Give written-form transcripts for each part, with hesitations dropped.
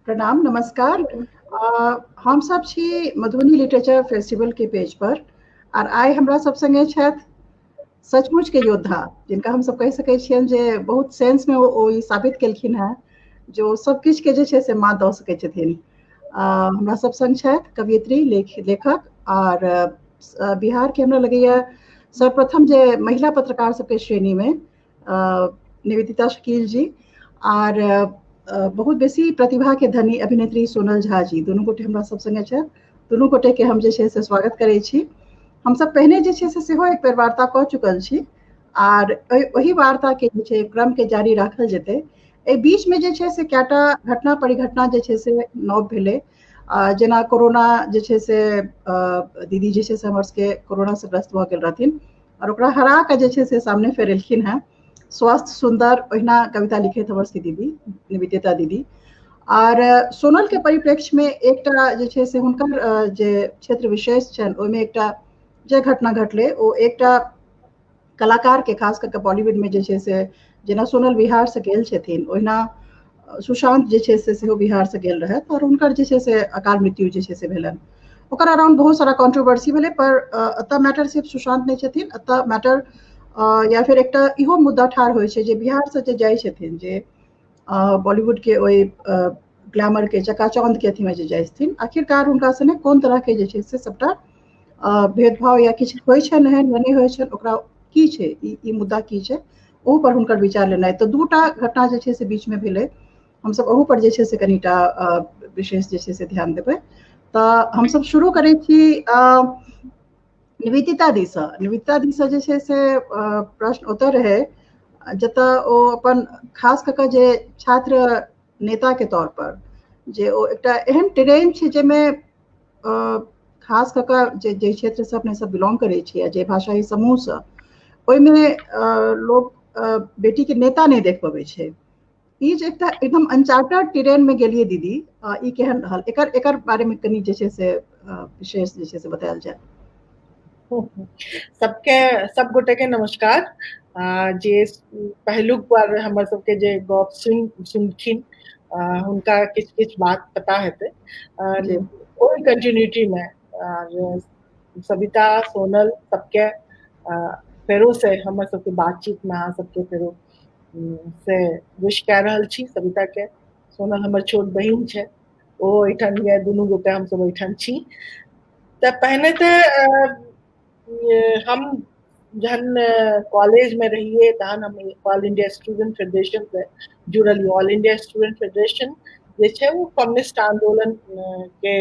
प्रणाम, नमस्कार। हम सब छी मधुबनी लिटरेचर फेस्टिवल के पेज पर और आइ हमरा सब संगे छथि सचमुच के योद्धा, जिनका हम सब कहि सकै छियनि जे बहुत सेंस में ओ ई साबित केलखिन हैं जो सब किछ के जे छै से मात दऽ सकै छथिन। हमरा सब संग छथि कवियत्री, लेखक और बिहार के हमरा लगैया सर्वप्रथम जे महिला पत्रकार सबके श्रेणी में निवेदिता शकील जी और बहुत बेसी प्रतिभा के धनी अभिनेत्री सोनल झा जी, दुनू गोटे हमरा सब संगे छथि। दुनू गोटे के हम जे छै से स्वागत करै छी। हम सब पहिने जे छै से सेहो एक बेर वार्ता कऽ चुकल छी और वही वार्ता के जे छै क्रम के जारी राखल जेतै। एहि बीच में जे छै से कएटा घटना परिघटना जे छै से नव भेलै, जेना कोरोना जे छै से दीदी जे छै से हमर सबके कोरोना से ग्रस्त भऽ गेल रहथिन और ओकरा हरा कऽ जे छै से सामने फेर एलखिन हैं स्वस्थ सुंदर, ओहिना कविता लिखैत हमर सबके दीदी निवेदिता दीदी। और सोनल के परिप्रेक्ष्य में एकटा जे छै से हुनकर जे क्षेत्र विशेष छनि ओहिमे एकटा जे घटना घटलै ओ एकटा कलाकार के, खास करके बॉलीवुड में जे छै से जेना सोनल बिहार से गेल छथिन ओहिना सुशांत जे छै से सेहो बिहार से गेल रहथि और हुनकर जे छै से अकाल मृत्यु जे छै से भेलनि। ओकर अराउंड बहुत सारा कंट्रोवर्सी भेलै, पर एतऽ मैटर सिर्फ सुशांत नहीं छथिन, एतऽ मैटर या फिर एकटा इहो मुद्दा ठाढ़ होइ छै जे बिहार से जे जाइ छथिन, जे बॉलीवुड के ओहि ग्लैमर के चकाचौंध के अथी में जे जाइ छथिन, आखिरकार हुनका सने कोन तरह के जे छै से सबटा भेदभाव या किछु होइ छनि एहन या नहि होइ छनि, ओकरा की छै ई मुद्दा की छै, ओहू पर हुनकर विचार लेनाइ। तो दूटा घटना जे छै से बीच में भेलै, हम सब ओहू पर जे छै से कनिटा विशेष जे छै से ध्यान देबै। तऽ हम सब शुरू करै छी निवेदिता दीसँ। निवेदिता दीसँ जे छै से प्रश्न ओतऽ रहै जतऽ ओ अपन खास कऽ कऽ जे छात्र नेता के तौर पर जे ओ एकटा एहन टेरेन छै जाहिमे खास कऽ कऽ जे क्षेत्र से अपने सब बिलोंग करै छी आ जे भाषाई समूह से, ओहिमे लोग बेटी के नेता नहीं देख पबै छै। ई जे एकटा एकदम अनचार्टर्ड टेरेन में गेलियै दीदी, ई केहन रहल? एकर बारे में कनी जे छै से विशेष जे छै से बतायल जाय। सब गोटे के नमस्कार। जे पहलुक पर हमर सबके जे गप सुनथिन हुनका किछ किछ बात पता हेतै ओहि कंटिन्यूटी में सविता, सोनल सबके फेरो से हमर सबके बातचीत में अहाँ सबके फेरो से विश कऽ रहल छी। सविता के, सोनल हमर छोट बहिन छै, ओ एहिठाम ये, दुनू गोटे हम सब एहिठाम छी। तऽ पहिने तऽ हम जहन कॉलेज में रहिए तहन हम ऑल इंडिया स्टूडेंट फेडरेशन से जुड़ल। ऑल इंडिया स्टूडेंट फेडरेशन जे छै वो कम्युनिस्ट आंदोलन के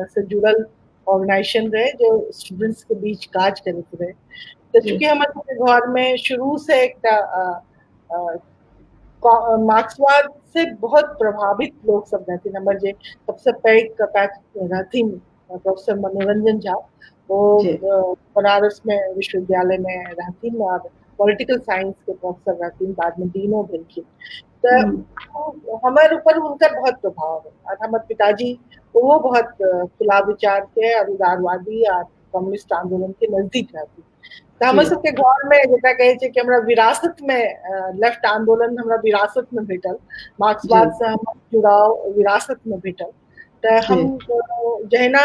से जुड़ल ऑर्गेनाइजेशन रहे जो स्टूडेंट्स के बीच काज करैत रहे। तो चूंकि हमारे घर में शुरू से एकटा मार्क्सवाद से बहुत प्रभावित लोग सब रहथिन। हमर जे सबसे पैघ कका रहथिन प्रोफेसर मनोरंजन झा, वो बनारस में विश्वविद्यालय में रहथिन और पॉलिटिकल साइंस के प्रोफेसर रहथिन, बाद में डीनो भेलखिन। तो हमारे ऊपर उनका बहुत प्रभाव है। और हमारे पिताजी वो बहुत खुला विचार के और उदारवादी और कम्युनिस्ट आंदोलन के नजदीक रहथिन। तो हम सबके घर में जेकरा कहे छै कि हमरा विरासत में लेफ्ट आंदोलन हमरा विरासत में भेटल, मार्क्सवाद से हम जुड़ाव विरासत में भेटल। तो हम जहिना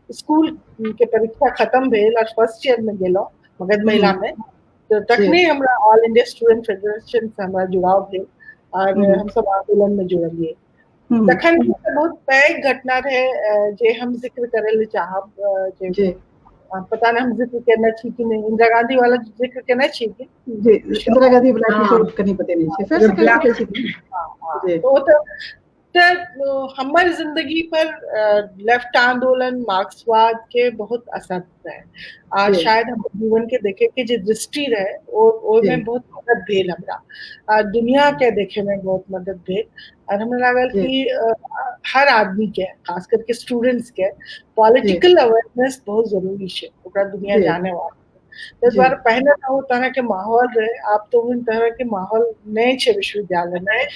स्कूल के परीक्षा खत्म भेल और फर्स्ट ईयर में गेलो मगध महिला में, तो तखने हमरा ऑल इंडिया स्टूडेंट फेडरेशन से हमरा जुड़ाव भेल और हम सब आंदोलन में जुड़लिए। तखन बहुत पैघ घटना रहे जे हम जिक्र करे ले चाहब, जे पता नहीं हम जिक्र करना छी कि नहीं। इंदिरा गांधी वाला जिक्र करना छी कि इंदिरा गांधी वाला कनी बतेने छी, फिर से कह सकै छी। तो हमार जिंदगी पर लेफ्ट आंदोलन मार्क्सवाद के बहुत असर रहे और शायद हम जीवन के देखे के जो दृष्टि रहे में बहुत मदद भेल हमरा, दुनिया के देखे में बहुत मदद भेल। और हमें लागल कि हर आदमी के, खास करके स्टूडेंट्स के पॉलिटिकल अवेयरनेस बहुत जरूरी है, ओकरा दुनिया जाने वाला। इस बार पहले तो वो तरह के माहौल रहे, आप तो उन तरह के माहौल नहीं छे विश्वविद्यालय में।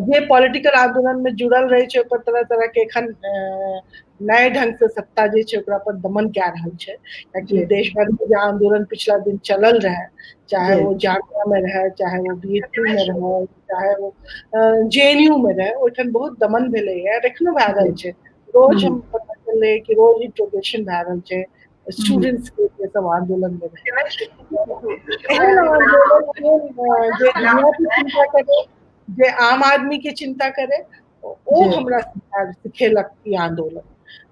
जे पॉलिटिकल आंदोलन में जुड़ल रहे छे, पर तरह तरह के एखन नए ढंग से सत्ता जे छै ओकरा पर दमन कए रहल छै, ताकि देश भर में जे आंदोलन पिछला दिन चलल रहे, चाहे वो जामिया में रहे, चाहे वो BHU में रहे, चाहे वो JNU में रहे, ओठन बहुत दमन भेले है, एखनो भए रहल छै। रोज हम पता चले कि रोज इंट्रोगेशन भए रहल छै स्टूडेंट्स के जे सब आंदोलन में रहे। एहन आंदोलन जे दुनिया की चिंता करे, जे आम आदमी के चिंता करे, ओ हमरा सिखेलक ई आंदोलन।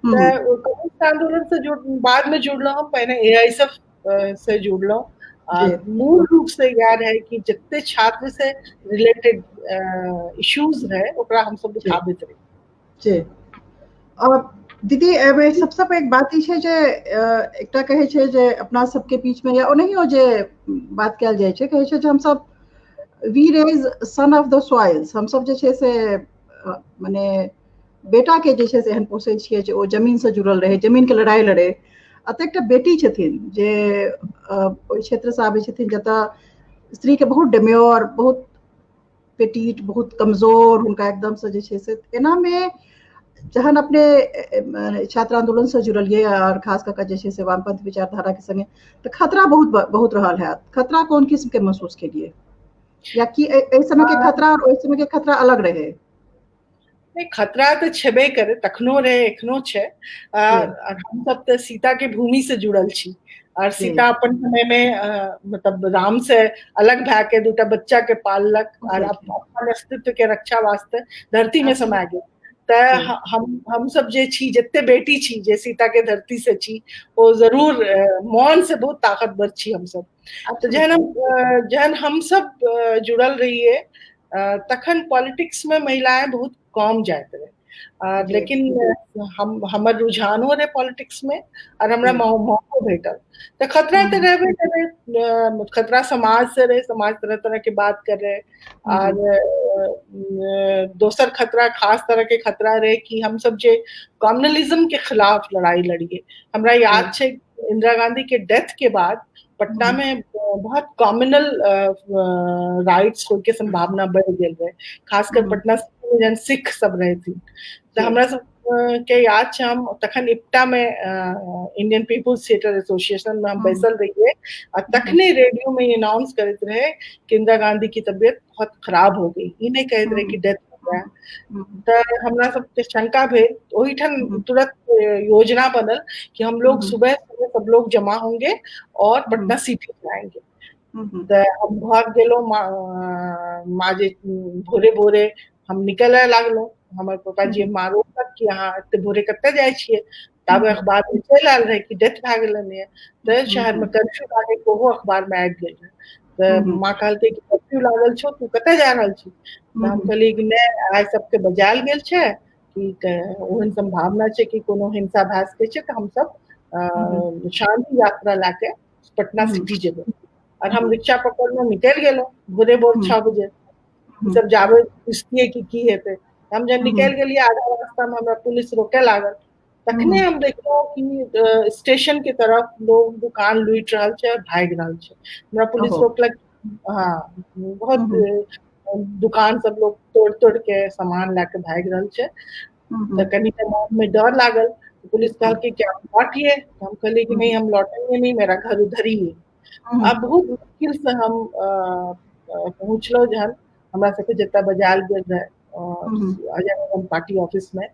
कम्युनिस्ट आंदोलन से बाद में जुड़लो, हम पहले AISF से जुड़लो। मूल रूप से याद है कि जितने छात्र से रिलेटेड इश्यूज रहे ओकरा हम सब उठाबैत रही। जी और दीदी एमे सबसे पैघ बात ई छै जे एकटा कहै छै जे अपना सबके बीच में या ओनहियो जे बात कयल जाइ छै, कहै छै जे हम सब we raise son of the soils, हम सब जे छै से माने बेटा के जे छै से एहन पोसै छियै जे ओ जमीन से जुड़ल रहे, जमीन के लड़ाई लड़े। अतः एकटा बेटी छथिन जे ओहि क्षेत्र से आबै छथिन जतऽ स्त्री के बहुत डेम्योर, बहुत पेटीट, बहुत कमजोर, हुनका एकदम से जे छै से एना में जहन अपने छात्र आंदोलन से जुड़लिए और खास करके जे छै से वामपंथ विचारधारा के संगे, तो खतरा बहुत रहल है। खतरा कोन किस्म के महसूस केलिए, या कि एहि समय के खतरा और ओहि समय के खतरा अलग रहे? खतरा तो छेबे करे, तखनो रहे, एखनो छै। हम सब तो सीता के भूमि से जुड़ल छी, और सीता अपन समय में मतलब राम से अलग भए के दूटा बच्चा के पाललक और अपन अस्तित्व के रक्षा वास्ते धरती में समा गेल। हम सब जे छी, जत्ते बेटी छी जे सीता के धरती से छी, वो जरूर मौन से बहुत ताकतवर छी हम सब। तो जहन हम सब जुड़ल रहिए, तखन पॉलिटिक्स में महिलाएं बहुत कम जाइत रहे। लेकिन हमर रुझानो रहे पॉलिटिक्स में, और हमरा मौको भेटल। तो खतरा तो रहबे करे, खतरा समाज से रहे, समाज तरह तरह के बात कर रहे। और दोसर खतरा, खास तरह के खतरा रहे कि हम सब जे कम्युनलिज्म के खिलाफ लड़ाई लड़िए। हमरा याद है इंदिरा गांधी के डेथ के बाद पटना में बहुत कम्युनल राइट्स हो के संभावना बढ़ गई रहे, खासकर पटना में जन सिख सब रहे थी। तो हमरा सब के याद है, हम तखन इप्टा में इंडियन पीपुल्स थिएटर एसोसिएशन में हम बैसल रहिए, और तखने रेडियो में अनाउंस करते रहे कि इंदिरा गांधी की तबीयत बहुत खराब हो गई, ये नहीं कहते रहे कि डेथ हो गया। तो हमरा सबके शंका भेल, वही ठन तुरंत योजना बनल कि हम लोग सुबह सब लोग जमा होंगे और पटना सिटी जाएंगे। तो हम भाग गेलो, माँ जे भोरे भोरे हम निकले लागलो। हमर पापाजी मारो तक कि अहाँ एते भोरे कते जाय छियै, तब अखबार में चलि आयल रहे कि डेथ भए गेलनि। तो शहर में कर्फ्यू लागे के ओहो अखबार में आबि गेल रहे। तो माँ कहलकै कि कर्फ्यू लागल छौ, तू कते जा रहल छी? तो हम कहलिए कि नहीं, आइ सबके बजायल गेल छै कि ओहन संभावना छै कि कोनो हिंसा भए सकै छै, तो हम सब शांति यात्रा लाके पटना सिटी जेबै। और हम रिक्शा पकड़लो, निकल गेलो भोरे भोर 6 बजे। सब जाबे पूछतिए कि की हेते। हम जब निकल गेलिए, आधा रास्ता में हमरा पुलिस रोके लागल। तखने हम देखलो कि स्टेशन के तरफ लोग दुकान लूट रहल छै और भाग रहल छै। हमरा पुलिस रोकलक। हाँ, बहुत दुकान सब लोग तोड़ तोड़ के सामान लाके भाग रहल छै। तो कनी मन में डर लागल। पुलिस कहलकै कि आप लौटिए। हम कहलिए कि नहीं, हम लौटेंगे नहीं, मेरा घर उधर ही है। अब बहुत मुश्किल से हम पहुंचलो जहन हमरा सबके जत्ता बजायल गेल रहे अजय पार्टी ऑफिस में।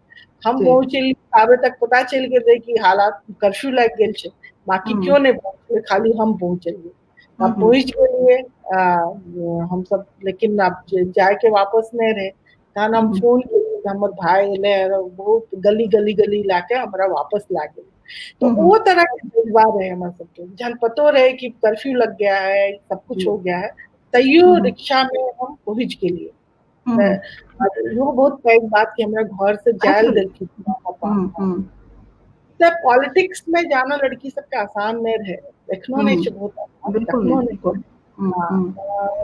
हम पहुंचल, आबे तक पता चल गेल रहे कि हालात कर्फ्यू लग गेल छै, बाकी क्यों नहीं पहुंचे, खाली हम पहुंचलिए। अब पहुंच गेलिए हम सब, लेकिन अब जाए के वापस नहीं रहे। तहन हम फोन केलिए, हमर भाई एले, बहुत गली गली गली लाके हमरा वापस ला गेल। तो वो तरह के जज्बा रहे हमारे सबके, जहन पतो रहे कि कर्फ्यू लग गया है, सब कुछ हो गया है, तैयो रिक्शा में हम पहुंच गेलिए। वो बहुत पैघ बात कि हमरा घर से जायल देलखिन। तब पॉलिटिक्स में जाना लड़की सबके आसान नहीं रहे, एखनो नहीं छै बहुत आसान,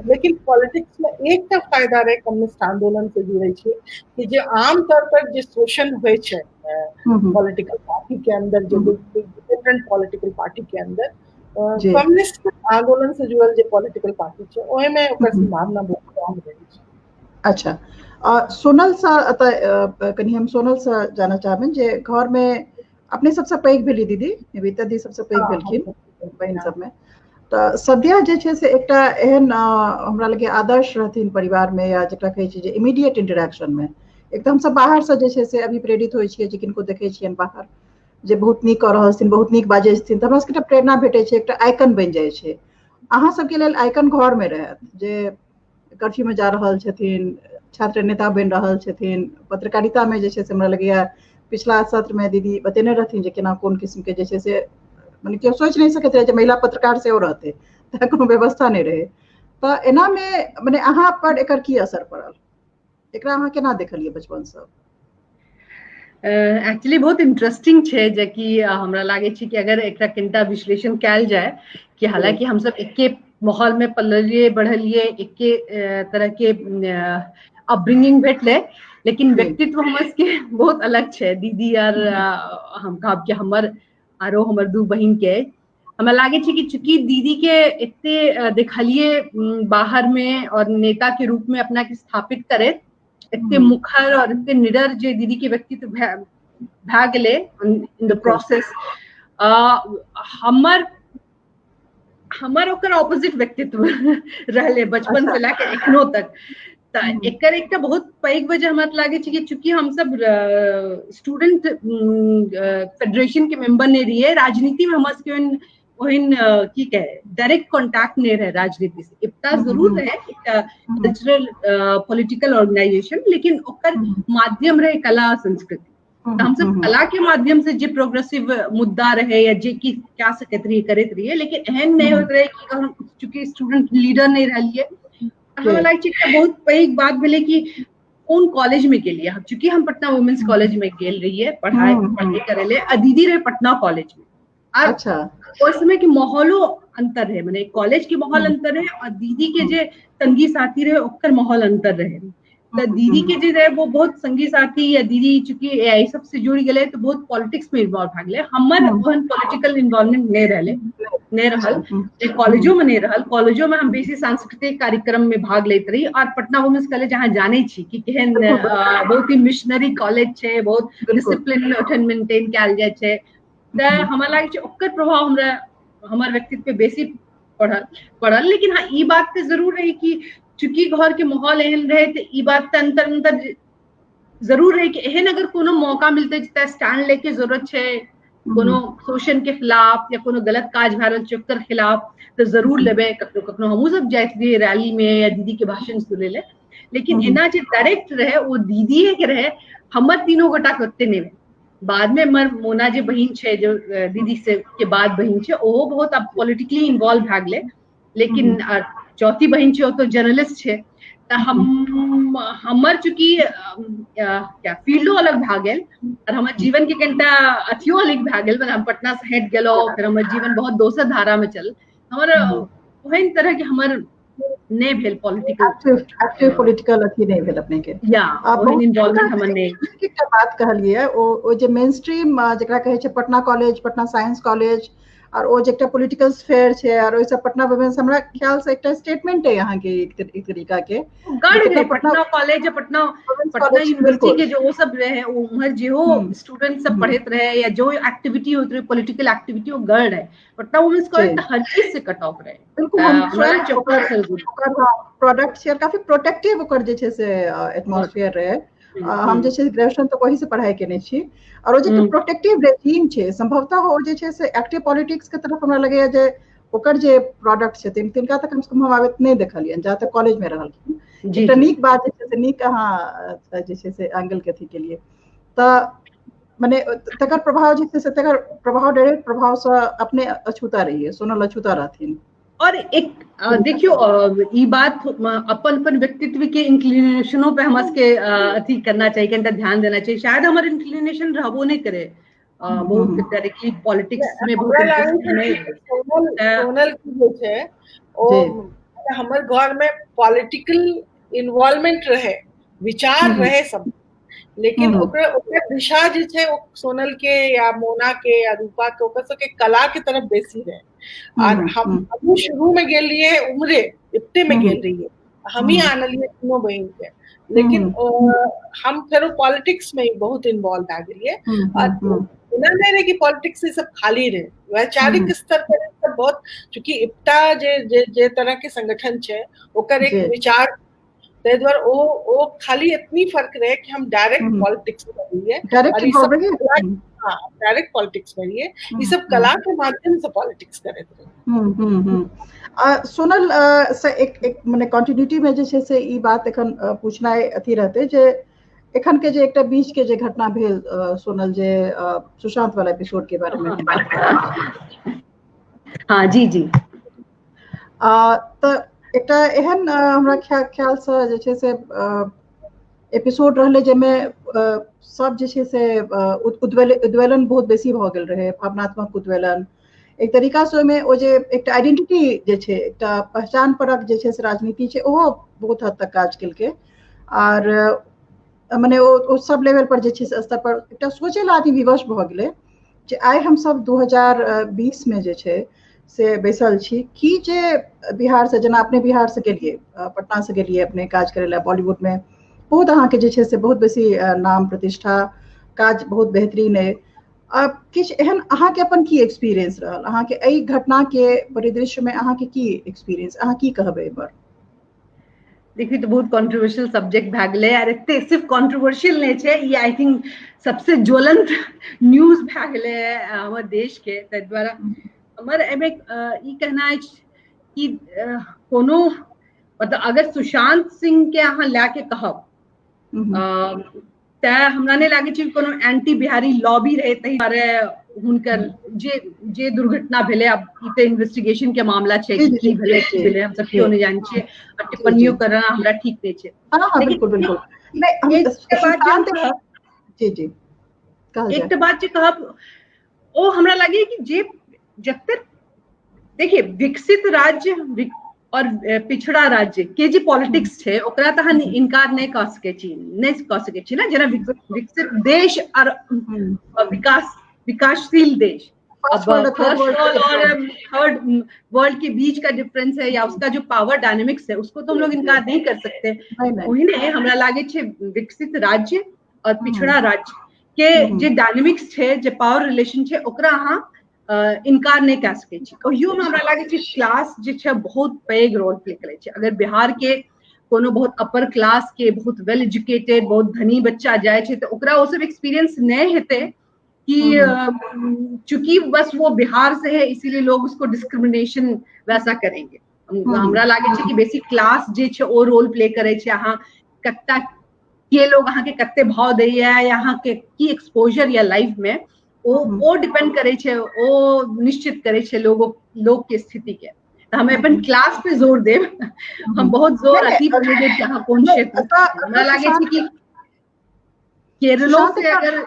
लेकिन पॉलिटिक्स में एक टा फायदा रहे कम्युनिस्ट आंदोलन से जुड़े छे कि जे आम तौर पर जे शोषण होय छै पॉलिटिकल पार्टी के अंदर, जो डिफरेंट पॉलिटिकल पार्टी के अंदर, कम्युनिस्ट आंदोलन से जुड़ल जे पॉलिटिकल पार्टी छै ओहि में ओकर संभावना बहुत कम रहे छै। अच्छा, सोनल सा कनी हम सोनल सा जाना चाहबन जे घर में अपने सबसे पैघ भेली दीदी, निवेदिता दी सबसे पैघ भेलखिन बहन सब में, तो सद्या जे छे से एकटा एहन हमरा लगे आदर्श रहथिन परिवार में, या जेकरा कहै छै जे इमीडिएट इंटरेक्शन में एकदम सब बाहर से जे छे से अभी प्रेरित होइ छियै, जे किनको देखै छियनि बाहर जे बहुत नीक कऽ रहल छथिन, बहुत नीक बाजै छथिन, तऽ हमरा सबके एकटा प्रेरणा भेटै छै, एकटा आइकन बनि जाइ छै। अहाँ सबके लेल आइकन घर में रहत जे कर्फ्यू में जा रहल छथिन, छात्र नेता बनि रहल छथिन, पत्रकारिता में जे छै से हमरा लगैया पिछला सत्र में दीदी बतेने रहथिन जे केना कोन किस्म के जे छै से मने केओ सोचि नहीं सकैत रहे जे महिला पत्रकार सेहो रहतै, तऽ कोनो व्यवस्था नहीं रहे। तऽ एना में मने अहाँ पर एकर की असर पड़ल, एकरा अहाँ केना देखलियै बचपन से? एक्चुअली बहुत इंटरेस्टिंग छै, जे कि हमरा लागे छै कि अगर एकरा कनिटा विश्लेषण कयल जाय कि हालांकि हम सब एके माहौल में पललिए बढ़लिए, एके तरह के अपब्रिंगिंग भेटले, लेकिन व्यक्तित्व हमर के बहुत अलग छै। दीदी आर हम कहब कि हमर आरो हमर दू बहिन के हमरा लागे छै कि चूंकि दीदी के एते देखलिए बाहर में और नेता के रूप में अपना के स्थापित करे, एते मुखर और एते निडर जे दीदी के व्यक्तित्व भए गेलै इन द प्रोसेस, हमर ओकर ऑपोजिट व्यक्तित्व रहले बचपन से लेके एखनो तक। तऽ एकर एकटा बहुत पैघ वजह हमरा लागे छै कि चूंकि हम सब स्टूडेंट फेडरेशन के मेंबर नहीं रहिए, राजनीति में हमर सबके ओहन की कहे डायरेक्ट कांटेक्ट नहीं रहे राजनीति से। एकटा जरूर रहे एकटा कल्चरल पॉलिटिकल ऑर्गेनाइजेशन, लेकिन ओकर माध्यम रहे कला संस्कृति। तो हम सब कला के माध्यम से जे प्रोग्रेसिव मुद्दा रहे या जे की क्या सकैत रहिए करैत रहिए, लेकिन एहन नहीं होत रहे कि हम चूंकि स्टूडेंट लीडर नहीं रहलिए। हमरा लागे छै बहुत पैघ बात भेले कि कौन कॉलेज में गेलिए हम, चूंकि हम पटना वुमेन्स कॉलेज में गेल रहिए पढ़ाई करे ले, दीदी रहे पटना कॉलेज में। अच्छा, उस समय के माहौलो अंतर है, मैंने कॉलेज के माहौल अंतर है और दीदी के जे संगी साथी रहे ओकर माहौल अंतर रहे। तो दीदी के जे रहे वो बहुत संगी साथी या दीदी चूंकि एआई सब से जुड़ गए तो बहुत पॉलिटिक्स में इन्वॉल्व भ गए। हमर ओहन पॉलिटिकल इन्वॉल्वमेंट नहीं रहले, नहीं रहल, कॉलेजों में नहीं रहल। कॉलेजों में हम बेसी सांस्कृतिक कार्यक्रम में भाग लेते रही, और पटना वुमेन्स कॉलेज जहाँ जाने छी कि केहन बहुत ही मिशनरी कॉलेज छै, बहुत डिसिप्लिन ओठन मेंटेन कयल जाय छै। तऽ हमरा लागे छै ओकर प्रभाव हमरा हमर व्यक्तित्व पे बेसी पड़ल। लेकिन हाँ ई बात तो जरूर रही कि चूंकि घर के माहौल एहन रहे तो ई बात अंतर जरूर रहे कि एहन अगर कोनो मौका मिलते जितना स्टैंड लेके जरूरत छै कोनो शोषण के खिलाफ या कोनो गलत काज भए रहल छै ओकर खिलाफ, तो जरूर लेबे। कखनो कखनो हमहूँ सब जाइत रहिए रैली में या दीदी के भाषण सुने ले, लेकिन एना जे डायरेक्ट रहे वो दीदी के रहे, हमर तीनों गोटा के ओते नहीं। बाद में हमर मोना जे बहिन छै, जो दीदी से के बाद बहिन छै, ओहो बहुत अब पॉलिटिकली इन्वॉल्व भए गेलै। लेकिन चौथी बहिन छै, वो तो जर्नलिस्ट छै। तऽ हमर चूंकि क्या फील्डो अलग भए गेल और हमर जीवन के कनिटा अथियो अलग भए गेल। हम पटना से हट गेलहुँ, फिर हमर जीवन बहुत दोसर धारा में चल। हमर ओहन तरह के हमर नहीं भेल एक्टिव पॉलिटिकल अथी नहीं भेल अपने के, या ओहन इन्वॉल्वमेंट हमर नहीं। एकटा बात कहलिए ओ जे मेन स्ट्रीम जेकरा कहै छै Patna college, Patna science college, और ओ जे एकटा पॉलिटिकल स्फेयर छै, और ओइसे पटना वुमेन्स हमरा ख्याल से एकटा स्टेटमेंट है यहाँ के एक तरीका के पटना कॉलेज या पटना यूनिवर्सिटी के जो वो सब रहे, उमर जो स्टूडेंट सब पढ़त रहे या जो एक्टिविटी होत रहे पॉलिटिकल एक्टिविटी, वो गढ़ है। पटना वुमेन्स कॉलेज हर चीज से कट ऑफ रहे। बिल्कुल प्रोडक्ट शेयर काफी प्रोटेक्टिव ओकर जे छै से एटमॉस्फेयर रहे। हम जे छै ग्रेजुएशन तो वही से पढ़ाई केने छी, और वो जे प्रोटेक्टिव रेजिम छै, संभवतः वो जे छै से एक्टिव पॉलिटिक्स के तरफ हमरा लगैया जे ओकर जे प्रोडक्ट छथिन तिनका तक कम से कम हम आबैत नहीं देखलियन जहाँ तक कॉलेज में रहलखिन। एकटा नीक बात जे छै से नीक अहाँ जे छै से एंगल के अथी के लिए, तऽ माने तकर प्रभाव जे छै से तकर प्रभाव डायरेक्ट प्रभाव से अपने अछूता रहिए, सोनल अछूता रहथिन। और एक देखियो ई बात अपन व्यक्तित्व के इंक्लिनेशनों पे हम के अथी करना चाहिए, कनिटा ध्यान देना चाहिए। शायद हमारे इंक्लिनेशन रहबो नहीं करे बहुत डायरेक्टली पॉलिटिक्स में बहुत सोनल की जो छै ओ हमर घर में पॉलिटिकल इन्वॉल्वमेंट रहे, विचार रहे सब, लेकिन ओकर दिशा जे छै ओ सोनल के या मोना के या रूपा के ओकर सबके कला के तरफ बेसी रहे। और हम शुरू में गेल रहिए उम्रे इतने में गेल रहिए, हम ही आने लिए तीनों बहन के, लेकिन हम फिर पॉलिटिक्स में बहुत इन्वॉल्व आ गई है। और बिना मेरे की पॉलिटिक्स से सब खाली रहे, वैचारिक स्तर पर सब बहुत, चूंकि इप्टा जे तरह के संगठन छे ओकर एक विचार, ते द्वारा ओ खाली इतनी फर्क रहे कि हम डायरेक्ट पॉलिटिक्स में रहिए, और ये सब डायरेक्ट पॉलिटिक्स में रहिए, ये सब कला के माध्यम से पॉलिटिक्स करे थे। सोनल से एक माने कंटिन्यूटी में जे छै से ई बात एखन पूछना अथी रहते जे एखन के जे एकटा बीच के जे घटना भेल सोनल जे सुशांत वाला एपिसोड के बारे में हाँ जी जी तो एकटा एहन हमरा ख्याल से जे छै से एपिसोड रहले जेमे सब जे छै से उद्वेलन बहुत बेसी भ गेल रहे, भावनात्मक उद्वेलन, एक तरीका से में ओ जे एकटा आइडेंटिटी जे छै, एकटा पहचान परक जे छै से राजनीति छै, ओहो बहुत हद तक काज केलकै। और माने ओ सब लेवल पर जे छै से स्तर पर एकटा सोचे ला आदमी विवश भ गेलै जे आइ हम सब 2020 में जे छै से बैसल छी कि जे बिहार से, जेना अपने बिहार से गेलिए, पटना से गेलिए अपने काज करे ला, बॉलीवुड में बहुत अहाँ के जे छै से बहुत बेसी नाम प्रतिष्ठा, काज बहुत बेहतरीन है। अब किछ एहन अहाँ के अपन की एक्सपीरियंस रहल, अहाँ के एई घटना के परिदृश्य में अहाँ के की एक्सपीरियंस, अहाँ की कहबै एहि पर? देखिए तो बहुत कंट्रोवर्शियल सब्जेक्ट भए गेलै, और एते सिर्फ कंट्रोवर्शियल नहीं छै, ये आई थिंक सबसे ज्वलंत न्यूज भए गेलै हमर देश के। ताहि द्वारा हमर एमे ई कहना है कि कोनो मतलब अगर सुशांत सिंह के अहाँ लाके कहब तै हमरा नहीं लागे छै कोनो एंटी बिहारी लॉबी रहे, ताहि दुआरे हुनकर जे दुर्घटना भेलै, अब ई तऽ इन्वेस्टिगेशन के मामला छै कि भेलै की भेलै हम सब क्यों नहीं जान छियै, और टिप्पणियों करना हमरा ठीक नहीं छै। बिल्कुल बिल्कुल एक बात जे कहब ओ हमरा लगे कि जे जब तक देखिए विकसित राज्य और पिछड़ा राज्य के जे पॉलिटिक्स छै ओकरा तऽ अहाँ इनकार नहीं कऽ सकै छी ना। जेना विकसित देश और विकासशील देश, अब फर्स्ट वर्ल्ड और थर्ड वर्ल्ड के बीच का डिफरेंस है, या उसका जो पावर डायनेमिक्स है उसको तो हम लोग इनकार नहीं कर सकते। वही नहीं हमरा लागे छै विकसित राज्य और पिछड़ा राज्य के जे डायनेमिक्स छै, जे पावर रिलेशन छै, ओकरा अहाँ इनकार नहीं कह सकै छी। ओहियो में हमरा लागे छै क्लास जे छै बहुत पैघ रोल प्ले करे छै। अगर बिहार के कोनो बहुत अपर क्लास के, बहुत वेल एजुकेटेड, बहुत धनी बच्चा जाए छै तो ओकरा वो सब एक्सपीरियंस नहीं हेते कि चूंकि बस वो बिहार से है इसीलिए लोग उसको डिस्क्रिमिनेशन वैसा करेंगे। हमरा लागे छै कि बेसिक क्लास जे छै ओ रोल प्ले करे छै। अहाँ कत्ता के लोग अहाँ के कत्ते भाव दैया, या अहाँ के की एक्सपोजर या लाइफ में ओ डिपेंड करे छै, ओ निश्चित करे छै लोग के स्थिति के। हम अपन क्लास पे जोर देब, हम बहुत जोर अथी पर देब कि अहाँ कोन क्षेत्र। हमरा लागे छै कि केरलो से अगर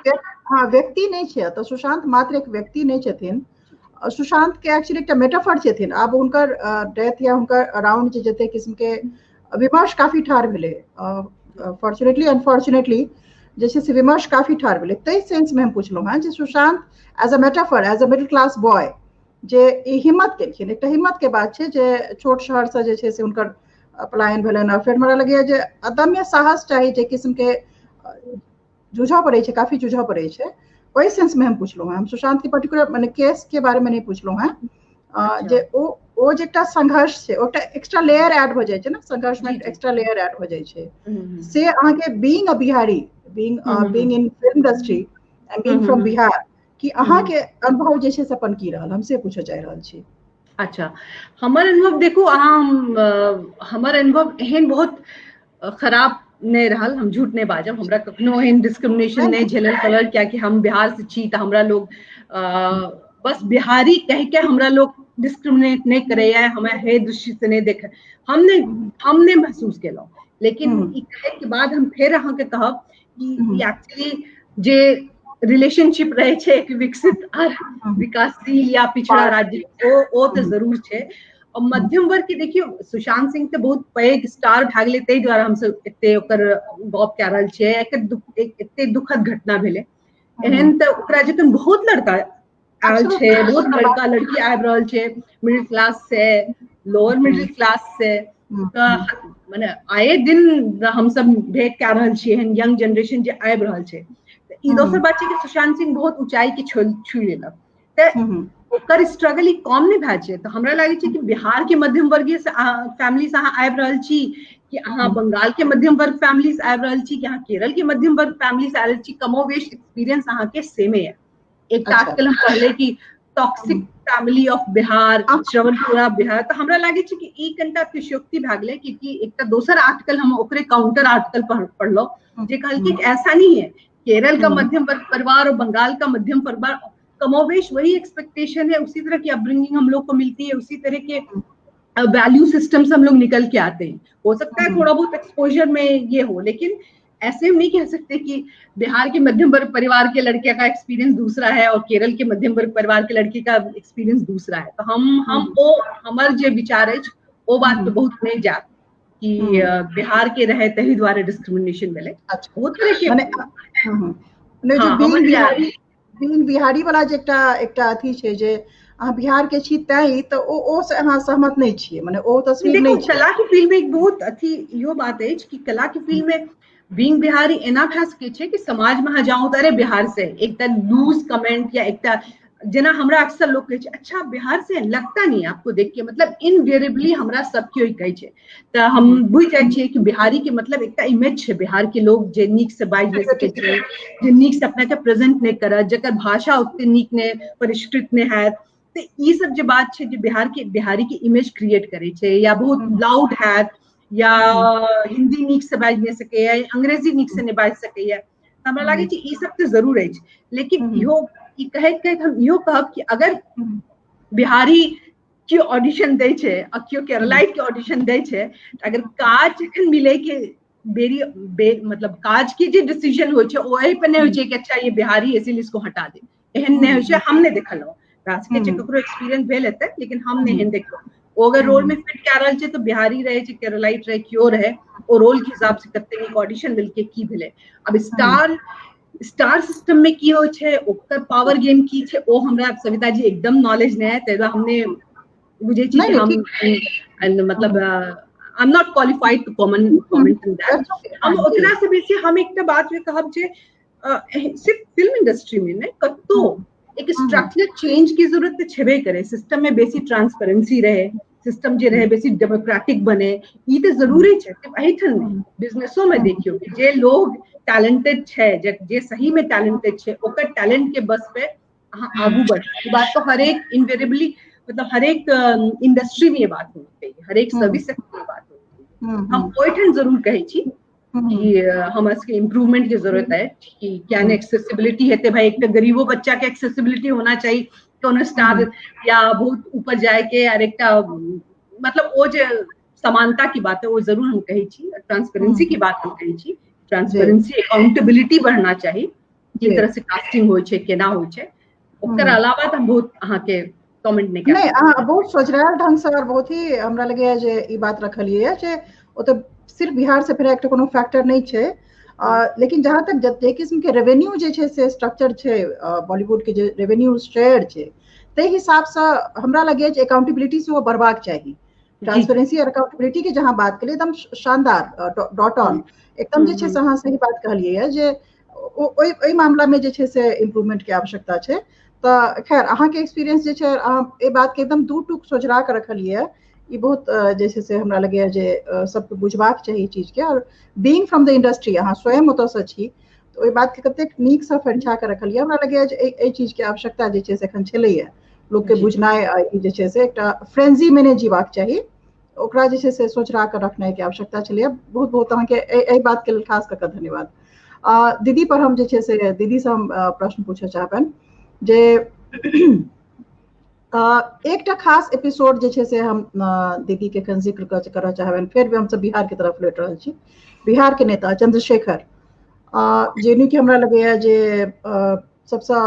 व्यक्ति नहीं छै तो सुशांत मात्र एक व्यक्ति नहीं छथिन, सुशांत के एक्चुअली एक मेटाफर छथिन। आब हुनकर डेथ या हुनकर अराउंड जे जते किस्म के विमर्श काफी ठार मिले, फॉर्चुनेटली अनफॉर्चुनेटली जैसे से विमर्श काफी ठार मिले। तई सेंस में हम पूछलो हैं जे Sushant as a metaphor, as a middle class boy जे हिम्मत केलखिन, एकटा हिम्मत के बात छै जे छोट शहर से जे छै से हुनकर पलायन भेलन। और फिर हमरा लगैया जे अदम्य साहस चाहिए, जे किस्म के जूझा पड़े छै, काफी जूझा पड़े छै। वही सेंस में हम पूछलो हैं, हम सुशांत के पर्टिकुलर माने केस के बारे में नहीं पूछलो हैं। जे ओ जे एकटा संघर्ष छै, ओटा एक्स्ट्रा लेयर ऐड हो जाय छै ना, संघर्ष में एक्स्ट्रा लेयर ऐड हो जाय छै से अहाँ के being a Bihari, being in film industry and being from Bihar, कि अहाँ के अनुभव जे छै से अपन की रहल, हमसे पूछे चाह रहल छी। अच्छा, हमर अनुभव देखू अहाँ, हमर अनुभव एहन बहुत खराब नहीं रहल, हम झूठ नहीं बाजब। हमरा कखनो एहन डिस्क्रिमिनेशन नहीं झेलल पड़ल, कियाकि हम बिहार से छी तो हमरा लोग बस बिहारी कह के हमरा लोग डिस्क्रिमिनेट नहीं करे, हमें हे दृष्टि से नहीं देखे, हमने महसूस केलौ। लेकिन ई कहे के बाद हम फिर अहाँ के कहब कि एक्चुअली जे रिलेशनशिप रहे छै एक विकसित और विकासशील या पिछड़ा राज्य, ओ तो जरूर छै। और मध्यम वर्ग के देखियो सुशांत सिंह तो बहुत पैघ स्टार भए गेलै, ताहि द्वारा हम सब एते ओकर गप कए रहल छियै। एते दुखद घटना भेलै, एहन तऽ ओकरा जखन बहुत लड़का आयल छै, बहुत लड़का लड़की आबि रहल छै मिडिल क्लास से, लोअर मिडिल क्लास से, माने आए दिन हम सब भेंट कए रहल छियै हन यंग जनरेशन जे आबि रहल छै। ई दोसर बात छै कि सुशांत सिंह बहुत ऊंचाई के छू लेलक, तऽ ओकर स्ट्रगल ई कम नहीं भए छै। तऽ हमरा लागे छै कि बिहार के मध्यम वर्गीय फैमिली से अहाँ आबि रहल छी, कि अहाँ बंगाल के मध्यम वर्ग फैमिली से आबि रहल छी, कि अहाँ केरल के मध्यम वर्ग फैमिली से आबि रहल छी, कमोवेश एक्सपीरियंस अहाँ के सेमे है। एक आर्टिकल हम पढ़ले कि toxic family of Bihar, Shravanpura Bihar. तो हमरा लागे छै कि ई कनिटा अतिशयोक्ति भए गेलै, क्योंकि एकटा दोसर आर्टिकल हम ओकरे काउंटर आर्टिकल पढ़लो जे कहलकै कि ऐसा नहीं है, केरल का मध्यम वर्ग परिवार और बंगाल का मध्यम परिवार कमोवेश वही एक्सपेक्टेशन है, उसी तरह की अपब्रिंगिंग हम लोग को मिलती है, उसी तरह के वैल्यू सिस्टम से हम लोग निकल के आते हैं। हो सकता है थोड़ा बहुत एक्सपोजर में ये हो, लेकिन ऐसे हम नहीं कह सकते कि बिहार के मध्यम वर्ग परिवार के लड़के का एक्सपीरियंस दूसरा है और केरल के मध्यम वर्ग परिवार के लड़के का एक्सपीरियंस दूसरा है। तो हम वो हमार जो विचार है वो बात पे बहुत नहीं जात कि बिहार के रहे तही द्वारा डिस्क्रिमिनेशन मिले। बहुत तरह के बिहारी वाला जे एकटा अथी छै जे अहाँ बिहार के छी तैं तऽ ओ से अहाँ सहमत नहीं छियै, माने ओ तस्वीर नहीं छै। कला के फील्ड में एक बहुत अथी इहो बात है कि कला के फील्ड में बीइंग बिहारी एना भए सकै छै कि समाज में अहाँ जाऊं अरे बिहार से एकटा लूज कमेंट या एकटा जेना हमरा अक्सर लोग कहै छै अच्छा बिहार से लगता नहीं आपको देख के, मतलब इनवेरिएबली हमरा सब केओ कहै छै। तऽ हम बुझि जाइ छियै कि बिहारी के मतलब एकटा इमेज छै बिहार के लोग जे नीक से बाजि नहि सकै छै, जे नीक से अपना के प्रेजेंट नहीं करत, जकर भाषा ओते नीक ने परिष्कृत ने हैत। तो ई सब जे बात छै जे बिहारी के इमेज क्रिएट करे छै, या बहुत लाउड हैत, या हिंदी नीक से बाजि नहीं सकैया, अंग्रेजी नीक से नहीं बाजि सकैया। हमरा लागे छै ई सब तो जरूर है, लेकिन इहो ई कहैत हम इहो कहब कि अगर बिहारी केओ ऑडिशन दै छै आ केओ केरलाइट के ऑडिशन दै छै, अगर काज जखन मिले के मतलब काज के जे डिसीजन हो छै ओहि पे नहीं हो छै कि अच्छा ये बिहारी इसीलिए इसको हटा दे, एहन नहीं हो छै। हम नहीं देखल ककरो एक्सपीरियंस भेल हेतै, लेकिन हम नहीं देखलो वो अगर रोल में फिट कए रहल छै तो बिहारी रहे छै, केरलाइट रहे, क्यों रहे, ओ रोल के हिसाब से कते नीक ऑडिशन मिलके की भेलै। अब स्टार सिस्टम में की हो छै, ओकर पावर गेम की छै, ओ हमरा सविता जी एकदम नॉलेज नहीं है, ताहि हमने बुझे छी कि हम मतलब I am not qualified to comment on that. हम ओकरा से बेसी हम एकटा बात में कहब जे सिर्फ फिल्म इंडस्ट्री में नहीं कतो एक स्ट्रक्चरल चेंज की जरूरत तो छेबे करे, सिस्टम में बेसी ट्रांसपेरेंसी रहे, सिस्टम जे रहे बेसी डेमोक्रेटिक बने, ये तो जरूरी है। एहिठन बिजनेसो में देखियो कि जे लोग टैलेंटेड है, जे सही में टैलेंटेड है, ओकर टैलेंट के बस पे अहाँ आगू बढ़। ये बात तो हर एक इनवेरिएबली मतलब हर एक इंडस्ट्री में ये बात होनी चाहिए, हर एक सर्विस सेक्टर में बात होनी चाहिए। हम ओहिठन जरूर कहे छी कि हमरा सबके इम्प्रूवमेंट की जरूरत है कि क्या एक्सेसिबिलिटी है, भाई एक गरीबो बच्चा के एक्सेसिबिलिटी होना चाहिए, कोनो स्टार या बहुत ऊपर जाए के और एक मतलब वो जो समानता की बात है वो जरूर हम कहे छी, ट्रांसपेरेंसी की बात हम कहे छी, ट्रांसपेरेंसी अकाउंटेबिलिटी बढ़ना चाहिए, किस तरह से कास्टिंग होय छै, केना होय छै। ओकर अलावा हम बहुत अहाँ के कमेंट नहीं कर नहीं बहुत सोचराल ढंग से और बहुत ही हमरा लगे जे ई बात रखलिए जे ओ तो सिर्फ बिहार से फिर एक कोनो फैक्टर नहीं छै, लेकिन जहाँ तक जे किस्म के रेवेन्यू जे छै से स्ट्रक्चर छै बॉलीवुड के जे रेवेन्यू शेयर छै ते हिसाब से हमरा लगे जे अकाउंटेबिलिटी से वो बढ़बाक चाहिए। ट्रांसपेरेंसी और अकाउंटेबिलिटी के जहाँ बात करिए एकदम शानदार डॉट ऑन एकदम जे छै से अहाँ सही बात कहलिए है जे ओई मामला में जे छै से इम्प्रूवमेंट के आवश्यकता छै। तो खैर अहाँ के एक्सपीरियंस जे छै अहाँ ए बात के एकदम दू टूक सोचरा के रखलिए, ई बहुत जे छै से हमरा लगे जे सबके बुझबाक चाहिए चीज के, और बीइंग फ्रॉम द इंडस्ट्री अहाँ स्वयं ओतऽ से छी तो ओई बात के कतेक नीक से फंछा के रखलिए। हमरा लगे जे एई चीज के आवश्यकता जे छै से एखन छलैया, लोग के बुझनाइ ई जे छै से एकटा फ्रेंजी में नहीं जीवाक चाहिए, ओकरा जे छै से सोचरा के रखनाइ के आवश्यकता छलैया। बहुत बहुत अहाँ के एई बात के लेल खास कऽ धन्यवाद। दीदी पर हम जे छै से दीदी से हम प्रश्न पूछे चाहबनि जे एकटा खास एपिसोड जे छै से हम दीदी के एखन जिक्र करऽ चाहबनि, फिर भी हमसब बिहार के तरफ लौट रहल छी। बिहार के नेता चंद्रशेखर जेनु कि हमरा लगैया जे सबसँ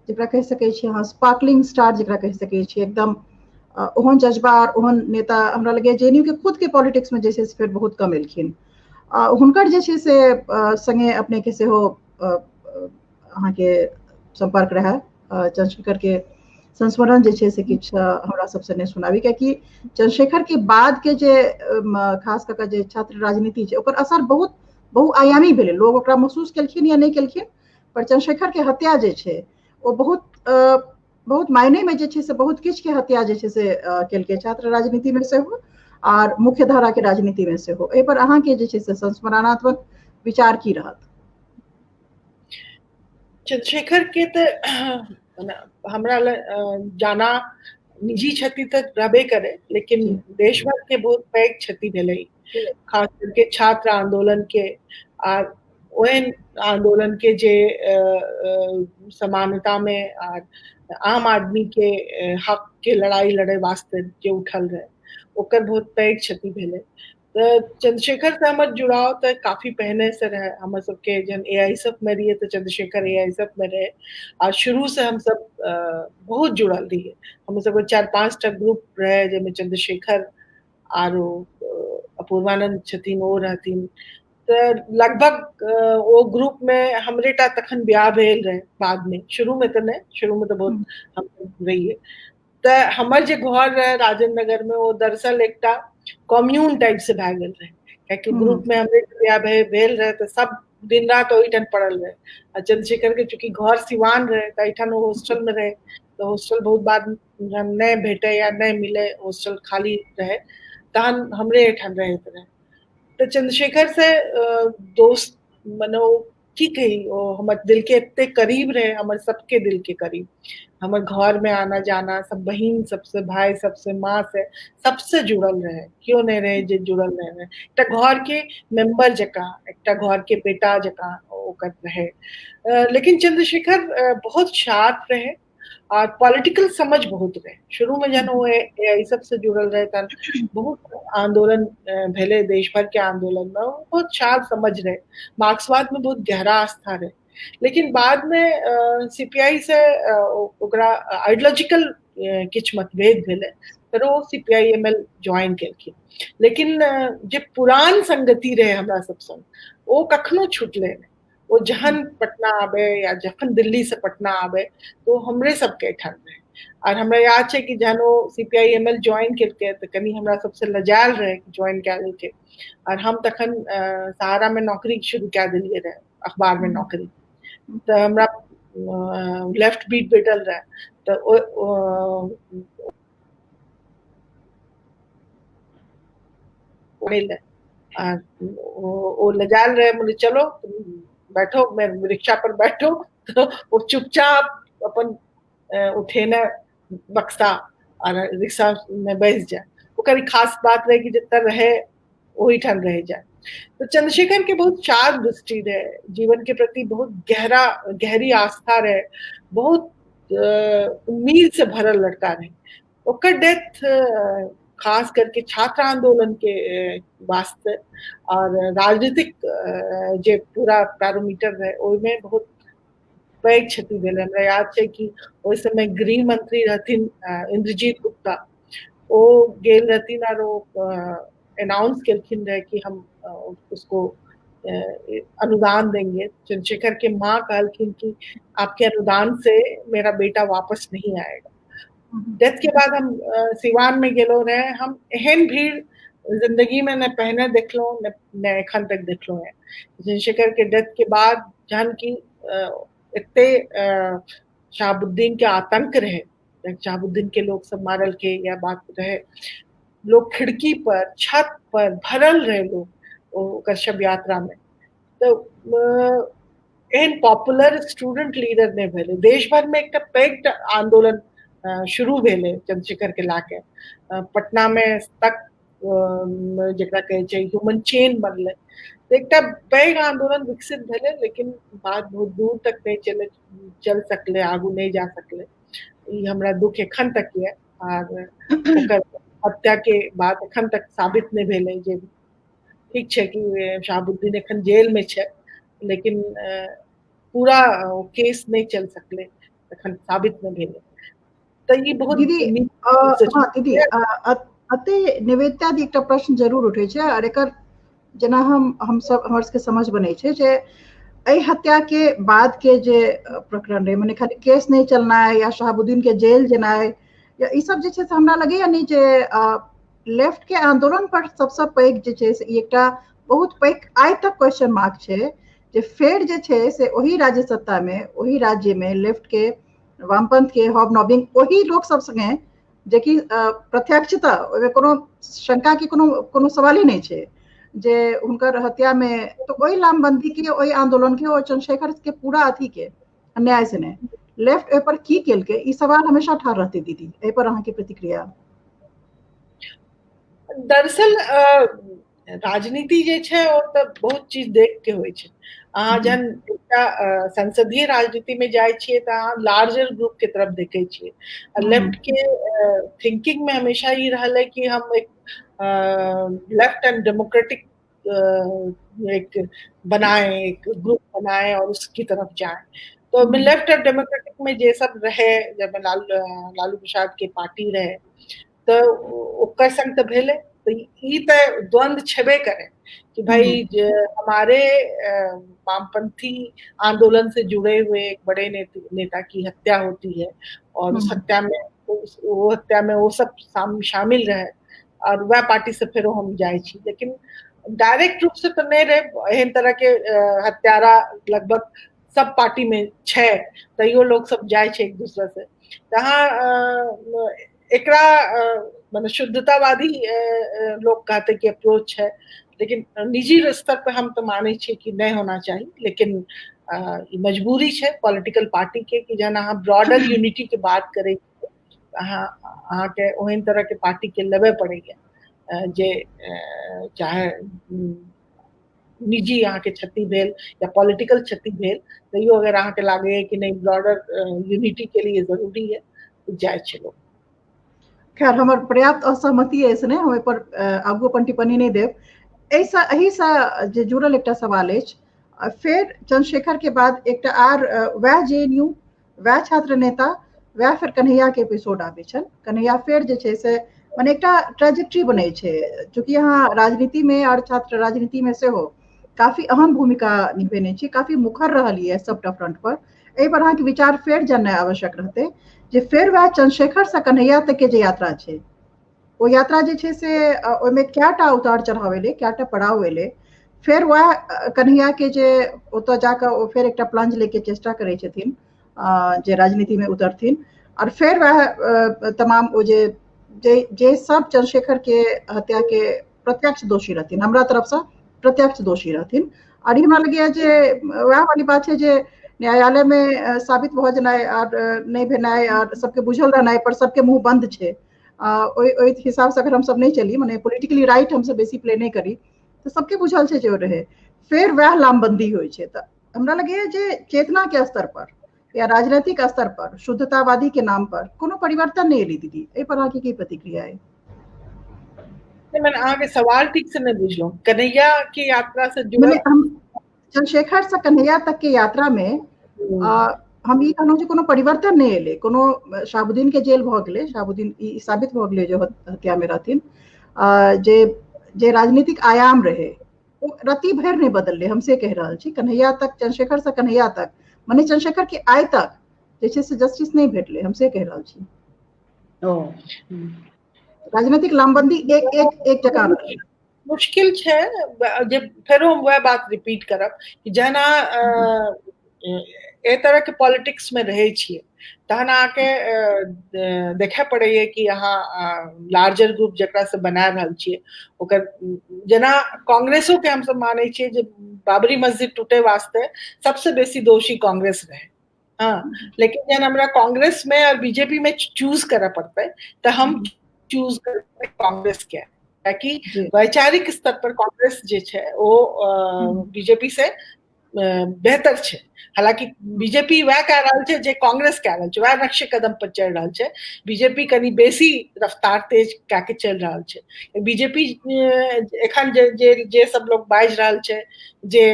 जकरा कहि सकै छी अहाँ स्पार्कलिंग स्टार जकरा कहि सकै छी, एकदम ओहन जज्बा और ओहन नेता हमरा लगैया जेनु के खुद के पॉलिटिक्स में जे छै से फिर बहुत कम एलखिन। हुनकर जे छै से संगे अपने के सेहो अहाँ के संपर्क रहा चंद्रशेखर के संस्मरण जे छै से किछु हमरा सबसे नहि सुनाबी, कियाकि चंद्रशेखर के बाद के जे खास कऽ जे छात्र राजनीति छै ओकर असर बहुत बहुआयामी भेलै, लोग ओकरा महसूस केलखिन या नहि केलखिन, पर चंद्रशेखर के हत्या जे छै ओ बहुत मायने में जे छै से बहुत किछु के हत्या जे छै से केलकै, छात्र राजनीति में सेहो और मुख्य धारा के राजनीति में सेहो। एहि पर अहाँ के जे छै से संस्मरणात्मक विचार की रहत? चंद्रशेखर के हमरा जाना निजी क्षति तक रहबे करे, लेकिन देश भर के बहुत पैघ क्षति भेलै, खास करके छात्र आंदोलन के और ओहन आंदोलन के जे समानता में और आम आदमी के हक के लड़ाई लड़े वास्ते जे उठल रहे ओकर बहुत पैघ क्षति भेलै। तो चंद्रशेखर से हमर जुड़ाव तो काफी पहले से रहे, हम सबके जन एआईएसएफ में रहिए तो चंद्रशेखर एआईएसएफ में रहे और शुरू से हम सब बहुत जुड़ल रहिए। हम सब 4-5 टा ग्रुप रहे जेमे चंद्रशेखर आरो अपूर्वानंद छथिन ओ रहथिन, तो लगभग वो ग्रुप में हमरे टा तखन ब्याह भेल रहे बाद में, शुरू में तो नहीं, शुरू में तो बहुत हम रहिए। तो हमर जे घर रहे राजेंद्र नगर में वो दरअसल एकटा कम्यून टाइप से भए गेल रहे, कियाकि ग्रुप में हमरे ब्याह भेल रहे तो सब दिन रात ओहिठाम पड़ल रहे। आ चंद्रशेखर के चूंकि घर सिवान रहे तो एहिठाम वो हॉस्टल में रहे, तो हॉस्टल बहुत बाद नहीं भेटे या नहीं मिले, हॉस्टल खाली रहे, तहन हमरे एहिठाम रहैत रहे। तो चंद्रशेखर से दोस्त मनो की कही, वो हमर दिल के इतने करीब रहे, हमर सबके दिल के करीब, हमर घर में आना जाना, सब बहन सबसे, भाई सबसे, माँ से, सबसे जुड़ल रहे, क्यों नहीं रहे जे जुड़ल रहे, एकटा घर के मेंबर जका, एकटा घर के बेटा जका ओकर रहे। लेकिन चंद्रशेखर बहुत शार्प रहे और पॉलिटिकल समझ बहुत रहे। शुरू में जन वो एआई सबसे जुड़ल रहे तन बहुत आंदोलन भेले, देश भर के आंदोलन में बहुत शार्प समझ रहे, मार्क्सवाद में बहुत गहरा आस्था रहे। लेकिन बाद में सीपीआई से ओकरा आइडियोलॉजिकल किछ मतभेद भेले, फिर वो सीपीआई-एमएल ज्वाइन केलखिन। लेकिन जे पुरान संगति रहे हमरा सब संग वो कखनो छूटले नहीं, वो जहन पटना आबे या जखन दिल्ली से पटना आबे तो हमरे सबके ठान रहे। और हमरा याद है कि जहन वो सीपीआई-एमएल ज्वाइन केलके तो कनी हमरा सबसे लजाल रहे कि ज्वाइन क्या देलके, और हम तखन सहारा में नौकरी शुरू क्या दिलिए रहे, अखबार में नौकरी, तो हमरा लेफ्ट बीट भेटल रहे, तो वो लजाल रहे, बोले चलो बैठो, मैं रिक्शा पर बैठो, तो वो चुपचाप अपन उठेने बक्सा और रिक्शा में बैठ जाए। वो कभी खास बात रहे कि जितना रहे वही ठान रह जाए। तो चंद्रशेखर के बहुत शार्प दृष्टि रहे, जीवन के प्रति बहुत गहरी आस्था रहे, बहुत उम्मीद से भरल लड़का रहे। ओकर डेथ खास करके छात्र आंदोलन के वास्ते और राजनीतिक जे पूरा पैरामीटर रहे ओहिमे बहुत पैघ क्षति भेलै। हमरा याद छै कि ओहि समय गृह मंत्री रहथिन इंद्रजीत गुप्ता, ओ गेल रहथिन और अनाउंस केलखिन रहे कि हम उसको अनुदान देंगे। चंद्रशेखर के माँ कहलखिन कि आपके अनुदान से मेरा बेटा वापस नहीं आएगा। डेथ के बाद हम सिवान में गेलो रहे, हम एहन भीड़ जिंदगी में न पहले देखलो न एखन तक देखलो है। चंद्रशेखर के डेथ के बाद जहन की इतने शहाबुद्दीन के आतंक रहे, शहाबुद्दीन के लोग सब मारल के या बात रहे, लोग खिड़की पर छत पर भरल रहे लोग शव यात्रा में। तो एहन पॉपुलर स्टूडेंट लीडर ने भेले, देश भर में एक पैघ आंदोलन शुरू भेले चंद्रशेखर के लाके। पटना में तक जकरा कहे छै ह्यूमन चेन बनले, तो एक पैघ आंदोलन विकसित भेले, लेकिन बात बहुत दूर तक नहीं चल सकले, आगू नहीं जा सकले। ई हमरा दुख एखन तक है। और हत्या के बाद एखन तक साबित नहीं भेले जे ठीक है कि शहाबुद्दीन एखन जेल में है, लेकिन पूरा केस नहीं चल सकले, एखन साबित नहीं भेले। तो ये बहुत दीदी दीदी अते निवेदिता दी एकटा प्रश्न जरूर उठे छै, और एकर जेना हम सब हमर सबके समझ बनै छै जे हत्या के बाद के जे प्रकरण रहे, मने खाली केस नहीं चलना है या शहाबुद्दीन के जेल जेना है या ई सब जे छै से हमरा लगैया नहीं जे लेफ्ट के आंदोलन पर सबसे पैघ जे छै से एकटा बहुत पैघ आइ तक क्वेश्चन मार्क छै जे फेर जे छै से ओही राज्य सत्ता में, ओही राज्य में लेफ्ट के, वामपंथ के हॉबनॉबिंग ओही लोक सब संगे जेकि प्रत्यक्षता ओहिमे कोनो शंका के कोनो सवाल ही नहीं छै जे हुनकर हत्या में, तो वही लामबंदी के, वही आंदोलन के और चंद्रशेखर के पूरा अथी के अन्याय से ने लेफ्ट ए पर की केल के ई सवाल हमेशा ठाढ़ रहते दीदी, ए पर अहाँ की प्रतिक्रिया? दरअसल राजनीति जे छै ओ तऽ बहुत चीज देख के होइ छै। अहाँ जहन एकटा संसदीय राजनीति में जाइ छियै तऽ अहाँ लार्जर ग्रुप के तरफ देखे छियै। लेफ्ट के थिंकिंग में हमेशा ये रहलै कि हम एक लेफ्ट एंड डेमोक्रेटिक एक बनाए, एक ग्रुप बनाए और उसकी तरफ जाए। तो लेफ्ट एंड डेमोक्रेटिक में जे सब रहे, जब लालू प्रसाद के पार्टी रहे तो ओकर संग तो भेले, तो ई तो द्वंद्व छेबे करे कि भाई हमारे वामपंथी आंदोलन से जुड़े हुए एक बड़े नेता की हत्या होती है और उस हत्या में वो सब शामिल रहे और वह पार्टी से फिर हम जाए छी। लेकिन डायरेक्ट रूप से तो नहीं रहे, एहन तरह के हत्यारा लगभग सब पार्टी में छे, तैयो लोग सब जाए छे एक दूसरे से। जहाँ एकरा मतलब शुद्धतावादी लोग कहते कि अप्रोच है, लेकिन निजी स्तर पर हम तो माने छे कि नहीं होना चाहिए। लेकिन मजबूरी है पॉलिटिकल पार्टी के कि जहन अहाँ ब्रॉडर यूनिटी के बात करे अहाँ के ओहन तरह के पार्टी के लेबे पड़ेगा जे चाहे निजी अहाँ के क्षति भेल या पॉलिटिकल क्षति भेल, तैयो अगर अहाँ के लागे कि नहीं ब्रॉडर यूनिटी के लिए जरूरी है तो जाए छे लोग। खैर हमर पर्याप्त असहमति है इसने, हम पर आगू अपन टिप्पणी नहीं देव। ऐसा एही सा जे जुड़ल एकटा सवाल अछि, फिर चंद्रशेखर के बाद एकटा आर वह जेएनयू, वह छात्र नेता, वह फिर कन्हैया के एपिसोड आबे छन। कन्हैया फिर जे छै से मने एकटा ट्रेजेक्टरी बने छै, चूंकि यहाँ राजनीति में और छात्र राजनीति में से हो काफी अहम भूमिका निभेने छी, काफी मुखर रहलिए सबटा फ्रंट पर। एहि पर अहाँ के विचार फेर जानना आवश्यक रहते जे फिर वह चंद्रशेखर से कन्हैया तक के जे यात्रा छै, वो यात्रा जे छै से ओहिमे कएटा उतार चढ़ाव एलै, कएटा पड़ाव एलै, फिर वह कन्हैया के जे ओतऽ जाकऽ ओ फेर एकटा प्लंज लेके चेष्टा करै छथिन जे राजनीति में उतरथिन, और फिर वह तमाम ओ जे सब चंद्रशेखर के हत्या के प्रत्यक्ष दोषी रहथिन, हमरा तरफ से प्रत्यक्ष दोषी रहथिन। और हमरा लगैया जे वह वाली बात है जे न्यायालय में साबित भ जेनाइ और नहीं भेनाइ और सबके बुझल रहनाइ पर सबके मुंह बंद छै, ओहि हिसाब से अगर हम सब नहीं चली, माने पॉलिटिकली राइट हम सब बेसी प्ले नहीं करी तो सबके बुझल छै जो रहे, फिर वह लामबंदी होइ छै। त हमरा लगैया जे चेतना के स्तर पर या राजनीतिक स्तर पर शुद्धतावादी के नाम पर कोनो परिवर्तन नहीं एली दीदी, एहि पर अहाँके की प्रतिक्रिया है? मैंने आगे सवाल ठीक से नहीं बुझलो। कन्हैया की यात्रा से जुड़ल हम चंद्रशेखर से कन्हैया तक के यात्रा में हम ई कहलहुँ जे कोनो परिवर्तन नहीं एले, कोनो शहाबुद्दीन के जेल भ गेलै, शहाबुद्दीन ई साबित भ गेलै जो हत्या में रहथिन, जे राजनीतिक आयाम रहे वो रत्ती भर नहीं बदलले, हमसे कह रहल छी। कन्हैया तक, चंद्रशेखर से कन्हैया तक, मने चंद्रशेखर के आय तक जे छै से जस्टिस नहीं भेटले, हमसे कह रहल छी। राजनीतिक लामबंदी एक जगह मुश्किल छै। जे फेरो हम वह बात रिपीट करब कि जना ए तरह के पॉलिटिक्स में रहे छिए तहन आके देखे पड़े कि अहाँ लार्जर ग्रुप जकरा से बना रहल छिए ओकर, जना कांग्रेसो के हम सब माने छिए जे बाबरी मस्जिद टूटे वास्ते सबसे बेसी दोषी कांग्रेस रहे। हाँ, लेकिन जन हमरा कांग्रेस में और बीजेपी में चूज करे पड़ते तो हम चूज करते कांग्रेस के, ताकि वैचारिक स्तर पर कांग्रेस जे छै वो बीजेपी से बेहतर छै। हालांकि बीजेपी वह कह रहल छै जे कांग्रेस कह रहल छै, वह नक्शे कदम पर चल रहल छै। बीजेपी कनी बेसी रफ्तार तेज कह के चल रहल छै। बीजेपी एखन जे सब लोग बाजि रहल छै जे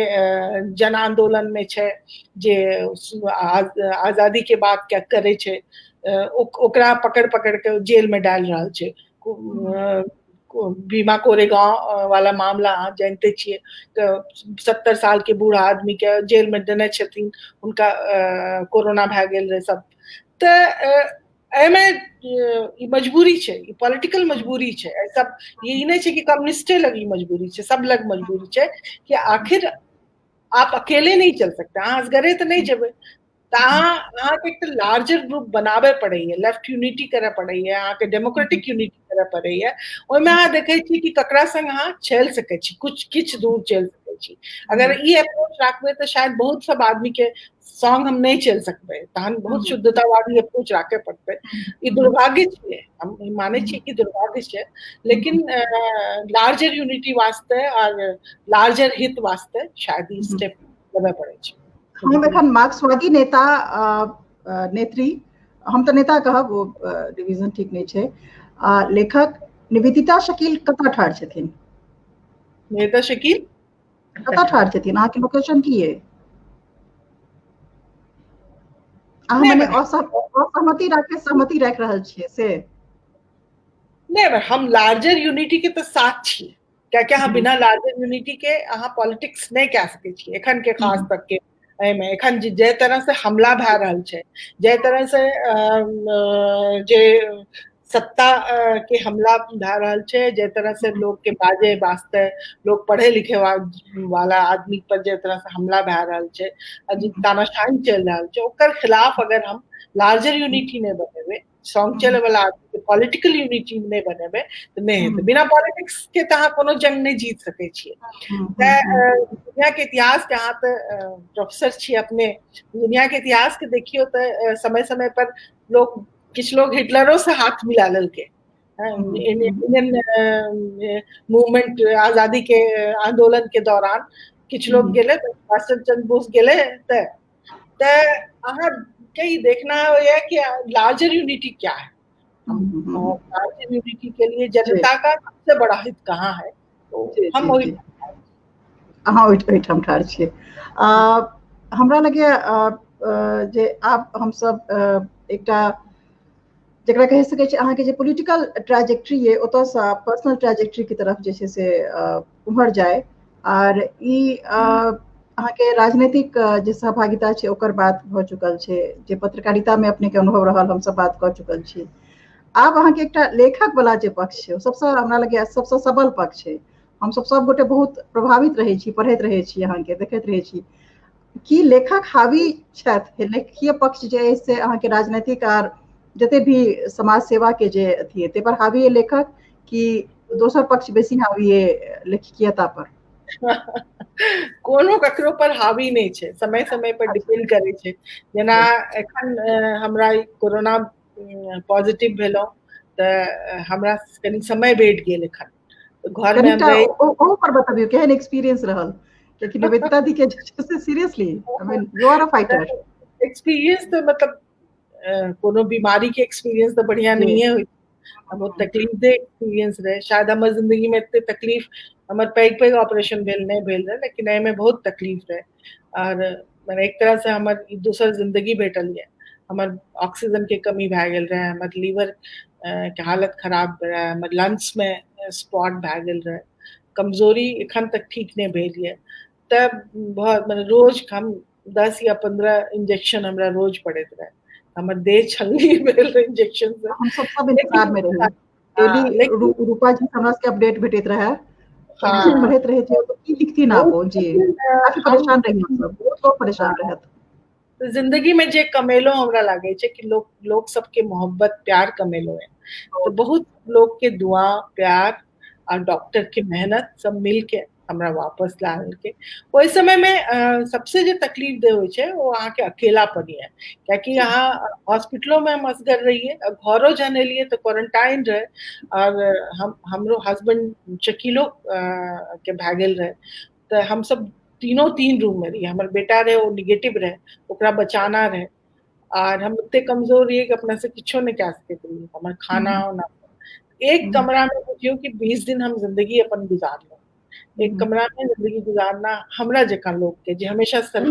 जन आंदोलन में छै, जे आजादी के बात क्या करे छै, ओकरा पकड़ के जेल में डाल रहल छै। भीमा कोरेगांव वाला मामला अहाँ जानते छियै, 70 साल के बूढ़ा आदमी के जेल में देने छथिन, उनका कोरोना भए गेल रहे सब। तऽ एहिमे ई मजबूरी छै, ई पॉलिटिकल मजबूरी छै। सब ये नहीं छै कि कम्युनिस्टे लग ई मजबूरी छै, सब लग मजबूरी छै कि आखिर आप अकेले नहीं चल सकते, अहाँ असगरे तो नहीं जेबै, तऽ अहाँके एक लार्जर ग्रुप बनाबे पड़ैए, लेफ्ट यूनिटी करे पड़ैए, अहाँके डेमोक्रेटिक यूनिटी करे पड़ैए। ओहिमे अहाँ देखै छी कि ककरा संग अहाँ चलि सकै छी, किछु दूर चलि सकै छी। अगर ई अप्रोच राखबै तऽ शायद बहुत सब आदमी के संग हम नहीं चल सकबै, तहन बहुत शुद्धतावादी अप्रोच राखे पड़तै। ई दुर्भाग्य छै, हम माने छी कि दुर्भाग्य छै, लेकिन लार्जर यूनिटी वास्ते और लार्जर हित वास्ते शायद ई स्टेप लेबे पड़ै छै। हम एखन मार्क्सवादी नेता नेत्री, हम तऽ नेता कहब, वो डिवीजन ठीक नहीं छै, लेखक निवेदिता शकील कतऽ ठाढ़ छथिन? निवेदिता शकील कतऽ ठाढ़ छथिन? अहाँके लोकेशन की है? अहाँ मने असहमति राखे सहमति राखि रहल छियै से? नहीं, हम लार्जर यूनिटी के तो साथ छियै, कियाकि अहाँ बिना लार्जर यूनिटी के अहाँ पॉलिटिक्स नहीं कए सकै छियै। एखन के खास तक के एहिमे एखन जे तरह से हमला भए रहल छै, जे तरह से जे सत्ता के हमला भए रहल छै, जे तरह से लोग के बाजे वास्ते, लोग पढ़े लिखे वाला आदमी पर जे तरह से हमला भए रहल छै, तानाशाही चलि रहल छै, ओकर खिलाफ अगर हम लार्जर यूनिटी नहीं बनेबै, सॉन्ग चले वाला आदमी पॉलिटिकल यूनिटी नहीं बनेबै तऽ नहीं हेतै। बिना पॉलिटिक्स के तऽ अहाँ कोनो जंग नहीं जीत सकै छियै। दुनिया के इतिहास के अहाँ तऽ प्रोफेसर छियै अपने, दुनिया के इतिहास के देखियो तऽ समय समय पर लोग, किछु लोग हिटलरो से हाथ मिला लेलकै। इंडियन मूवमेंट, आजादी के आंदोलन के दौरान किछु लोग गेले, सुभाष चंद्र बोस गेले, तऽ अहाँ के ई देखना है कि लार्जर यूनिटी क्या है, लार्जर यूनिटी के लिए जनता का सबसे बड़ा हित कहाँ है, तो हम वही अहाँ ओहिठाम ठाढ़ छियै। हमरा लगैए जे आब हमसब एकटा जकरा कहि सकै छी अहाँके जे पॉलिटिकल ट्रैजेक्टरी है, ओतऽसँ पर्सनल ट्रैजेक्टरी की तरफ जे छै से उम्हर जाए, और ई अहाँके राजनीतिक जे सहभागिता छै ओकर बात भऽ चुकल छै, जे पत्रकारितामे अपनेके अनुभव रहल हमसब बात कऽ चुकल छी। आब अहाँके एकटा लेखक वाला जे पक्ष छै, सबसँ हमरा लगैए सबसँ सबल पक्ष छै। हमसब सब गोटे बहुत प्रभावित रहै छी, पढ़ैत रहै छी, अहाँके देखैत रहै छी कि लेखक हावी छथि, लेखकीय पक्ष जे अइ से अहाँके राजनीतिक आर जते भी समाज सेवा के जे अथी है, ताहि पर हावी है लेखक, कि दोसर पक्ष बेसी हावी है लेखकीयता पर? कोनो ककरो पर हावी नहीं छै, समय समय पर डिपेंड करै छै। जेना एखन हमरा कोरोना पॉजिटिव भेलहुँ तऽ हमरा कनी समय भेट गेल एखन, घर में हम रही। ओहो पर बतबियौ केहन एक्सपीरियंस रहल, क्योंकि निवेदिता दी के seriously I mean you are a fighter. Experience तो मतलब कोनो बीमारी के एक्सपीरियंस तो बढ़िया नहीं है, बहुत तकलीफ दे एक्सपीरियंस रहे। शायद हमार जिंदगी में इतने तकलीफ, हमार पैघ ऑपरेशन भेल नहीं भेल रहे, लेकिन एहिमे बहुत तकलीफ रहे। और मैंने एक तरह से हमार दूसर जिंदगी भेटल है। हमार ऑक्सीजन के कमी भए गेल रहे, हमार लीवर के हालत खराब रहे, हमार लंग्स में स्पॉट भए गेल रहे, कमजोरी एखन तक ठीक नहीं भेल है। तब बहुत मतलब रोज हम 10 या 15 इंजेक्शन हमरा रोज पड़ैत रहे, हमर देह छलनी भेल रहे इंजेक्शन से। हम सब इंतजार में रहे, डेली रूपा जी हमरा से अपडेट भेटैत रहे, पढ़ैत रहे थे, तो की लिखती ना वो जी, काफी परेशान रही हम सब, बहुत परेशान रहत। तो जिंदगी में जे कमेलो हमरा लागे छै कि लोग सबके मोहब्बत प्यार कमेलो है, तो बहुत लोग के दुआ प्यार और डॉक्टर के मेहनत सब मिल के हमरा वापस लाल के। ओहि समय में सबसे जो तकलीफ दे होइ छै वो अहाँ के अकेलापन है, क्योंकि अहाँ हॉस्पिटलों में हम असगर रहिए, घरों जाने लिए तो क्वारंटाइन रहे, और हमरो हस्बैंड शकीलो के भए गेल रहे, तो हम सब तीनों 3 रूम में रहिए। हमारे बेटा रहे वो निगेटिव रहे, ओकरा बचाना रहे, और हम इतने कमजोर रहिए कि अपना से किछो नहीं कह सकते रहिए। हमारे खाना ना एक कमरा में बुझियो कि 20 दिन हम जिंदगी अपन गुजार लो, एक कमरा में जिंदगी गुजारना हमरा जकां लोग के जे हमेशा सड़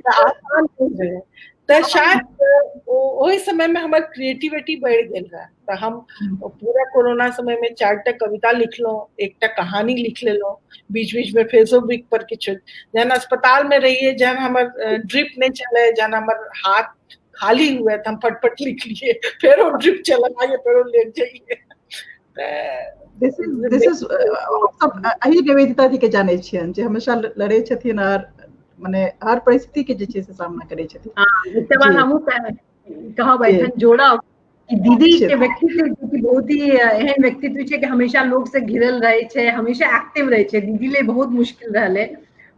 आसान नहीं रहे। तो शायद वही समय में हमार क्रिएटिविटी बढ़ गई रहा, तो हम पूरा कोरोना समय में 4टा कविता लिख लो, 1टा कहानी लिख ले लो, बीच बीच में फेसबुक पर किछु जहन अस्पताल में रहिए, जहन हमार ड्रिप नहीं चले, जहन हमार हाथ खाली हुए तो हम फटफट लिख लिए, फिर वो ड्रिप चला आगे, फिर वो ले जाइए। दिस इज सब अही निवेदिता जी के जाने छियन जे हमेशा लड़े छथिन और माने हर परिस्थिति के जे छै से सामना करे छथिन। हां, एकटा बात हमहु कहा बैठन जोड़ा कि दीदी के व्यक्तित्व की बहुत ही एहन व्यक्तित्व छै कि हमेशा लोग से घिरल रहे छै, हमेशा एक्टिव रहे छै। दीदी ले बहुत मुश्किल रहले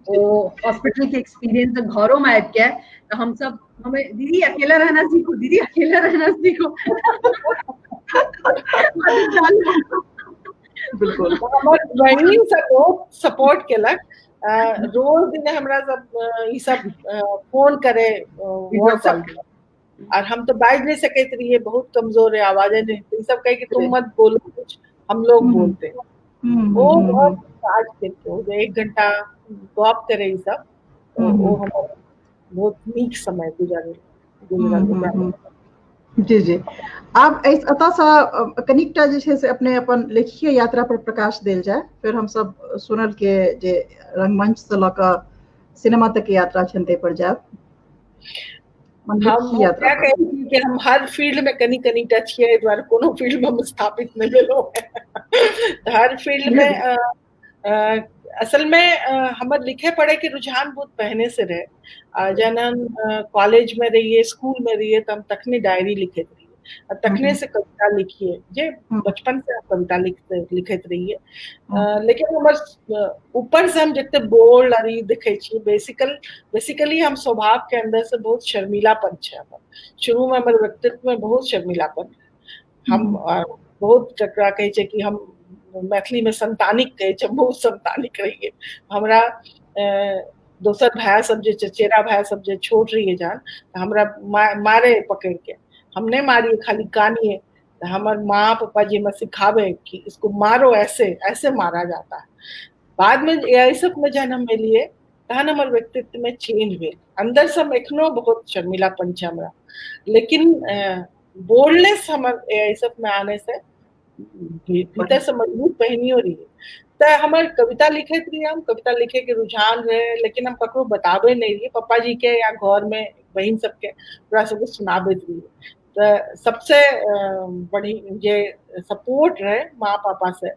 ओ हॉस्पिटल के एक्सपीरियंस घरों में आबि के, तो हम सब हमें दीदी अकेला रहना सीखो, दीदी अकेला रहना सीखो। बिल्कुल हमर बहिन सब बहुत सपोर्ट केलक, रोज दिन हमरा सब ई सब फोन करे, व्हाट्सएप, और हम तो बाज नहीं सकते रहिए, बहुत कमजोर है, आवाजें नहीं, तो सब कहे कि तुम मत बोलो कुछ, हम लोग बोलते हैं। वो बहुत आज के 1 घंटा गप करे ई सब, वो हम बहुत नीक समय गुजरल। जी जी, आप अतः कनिकटा जे छै से अपने अपन लेखिय यात्रा पर प्रकाश देल जाए, फिर हम सब सुनल के जे रंगमंच से ल क सिनेमा तक के यात्रा छन ते पर जाब। हम क्या कहे कि हम हर फील्ड में कनी टच किए, द्वारा कोनो फील्ड में हम स्थापित नहीं भेलो। हर फील्ड में असल में हमार लिखे पढ़े के रुझान बहुत पहले से रहे। जन हम कॉलेज में रहिए, स्कूल में रहिए, तो हम तखने डायरी लिखते रहिए, और तखने से कविता लिखिए, जे बचपन से कविता लिखते रहिए। लेकिन हमार ऊपर से हम जितने बोल्ड और दिखे छी, बेसिकली हम स्वभाव के अंदर से बहुत शर्मिलापन है। शुरू में हमारे व्यक्तित्व में बहुत शर्मिलापन, हम बहुत टकरा कहे छे कि हम मैथिली में संतानिक कहे छे, बहुत संतानिक रहिए। हमरा दोसर भाई सब जे चचेरा भाई सब जे छोट रहिए जान, हमरा मारे पकड़ के, हम नहीं मारिए खाली कानिए, तो हमार माँ पापा जी हमें सिखावे कि इसको मारो, ऐसे मारा जाता है। बाद में यही सब में जन्म में लिए, तहन हमार व्यक्तित्व में चेंज भेल। अंदर से हम एखनो बहुत शर्मिलापन छे हमरा, लेकिन बोल्डनेस हमार यही सब में आने से भीतर से मजबूत पहनियो रही। तो हमारे कविता लिखे रही, हम कविता लिखे के रुझान रहे, लेकिन हम ककरो बताबे नहीं रही, पापा जी के या घर में बहन सबके पूरा सबके सुनाबे रही। तो सबसे बड़ी जे सपोर्ट रहे माँ पापा से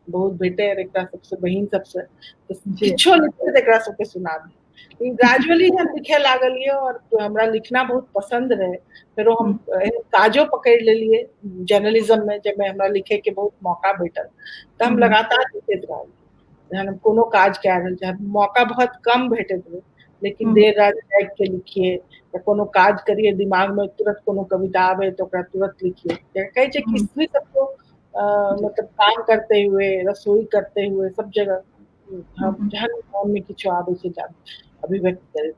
बहुत भेटे, एक सबसे बहन सबसे, तो किछो लिखे एक सबके सुनाबे। ग्रेजुअली हम लिखे लागलिए, और हमरा लिखना बहुत पसंद रहे। फिर हम काजो पकड़ ले लिए जर्नलिज्म में, जब हमरा लिखे के बहुत मौका भेटल, तो हम लगातार लिखते रहिए। हम कोनो काज कह रहे, मौका बहुत कम भेटत रहे, लेकिन देर रात जाग के लिखिए, या कोनो काज करिए, दिमाग में तुरंत कोनो कविता आवे तो तुरंत लिखिए। कहे छे कि स्त्री सबको मतलब काम करते हुए, रसोई करते हुए, सब जगह हम जहन मन में किछु आवे से अभिव्यक्त करे।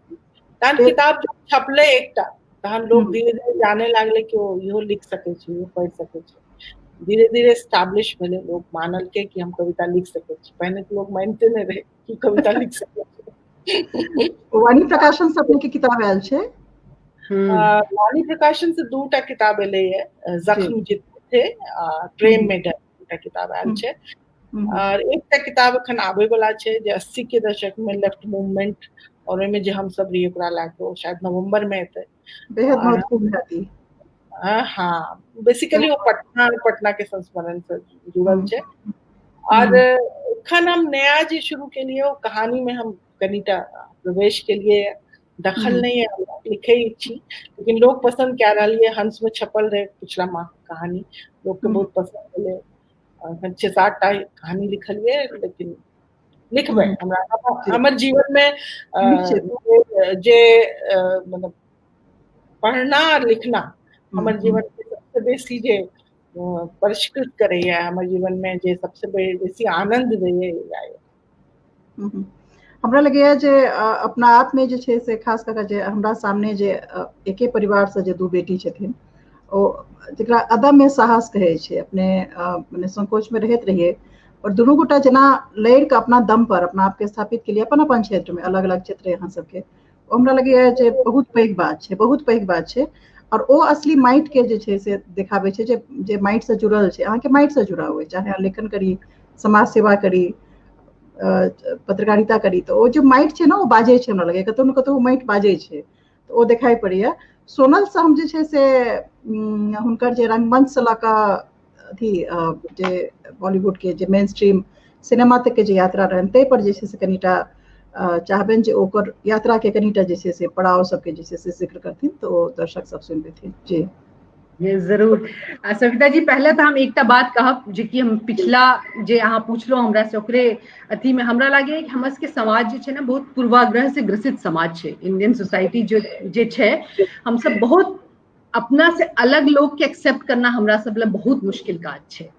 तहन किताब जो छपले एकटा, तहन लोग धीरे धीरे जाने लागले कि ओ इहो लिख सके छी, इहो पढ़ सके छी। धीरे धीरे एस्टैब्लिश भेले, लोग मानल के कि हम कविता लिख सके छी। पहले तो लोग मानते नहीं रहे कि कविता लिख सके छी। वाणी प्रकाशन से अपने की किताब आयल छे? वाणी प्रकाशन से 2टा किताब एले है, जख्म जितने थे, प्रेम में डर, 2टा किताब आयल छे। और एकटा किताब अखन आबे वाला छे जे 80 के दशक में लेफ्ट मूवमेंट, और ओमे जे हम सब रहिए ओकरा लाके शायद नवंबर में एते। बेहद महत्वपूर्ण है। हाँ, बेसिकली वो पटना के संस्मरण से जुड़ल छे। और एखन हम नया जे शुरू के लिए, वो कहानी में हम कनिटा प्रवेश के लिए दखल नहीं है, लिखे छी, लेकिन लोग पसंद क्या रही है। हंस में छपल रहे पिछला माह कहानी, लोग के बहुत पसंद भेले। 6-7टा कहानी लिखलिए, लेकिन लिखबे हमर जीवन में जे मतलब पढ़ना और लिखना हमर जीवन के सबसे बेसी जे परिष्कृत करे है, हमर जीवन में जे सबसे बेसी आनंद दे है। हमरा लगे है जे अपना आप में जे छे से खास करके जे हमरा सामने जे एके परिवार से जे 2 बेटी छथिन, ओ जकरा अदम्य साहस कहे छे, अपने माने संकोच में रहत रहिए, और दुनू गोटा जना लड़ के अपना दम पर अपना आप के स्थापित के लिए अपन क्षेत्र में, अलग अलग क्षेत्र यहाँ सबके हमरा लगैए जे बहुत पैघ बात छै, बहुत पैघ बात छै। और ओ असली माटि के जे छै से देखाबै छै, जे माटि से जुड़ल छै, अहाँके माटि से जुड़ा हुए, चाहे अहाँ लेखन करी, समाज सेवा करी, पत्रकारिता करी, तो ओ जो माटि छै ने ओ बाजै छै, हमरा लगैए कतहु ने कतहु माटि बाजै छै, तो ओ देखाई पड़ैए। सोनल से हम जे छै से हुनकर जे रंगमंच से लऽ कऽ अथी जे बॉलीवुड के जे मेन स्ट्रीम सिनेमा तक के जे यात्रा रहनि, ताहि पर जे छै से कनिटा चाहबनि जे ओकर यात्रा के कनिटा जे छै से पड़ाव सबके जे छै से जिक्र करथिन, तो ओ दर्शक सब सुनि लेथिन। जी जरूर सविता जी, पहले तो हम एकटा बात कहब जे कि हम पिछला जे अहाँ पूछलो हमरा से ओकरे अथी में हमरा लागे कि हमर सबके समाज जे छै ने बहुत पूर्वाग्रह से ग्रसित समाज छै। इंडियन सोसाइटी जे छै, हम सब बहुत अपना से अलग लोग के एक्सेप्ट करना हमरा सब ले बहुत मुश्किल काज छै।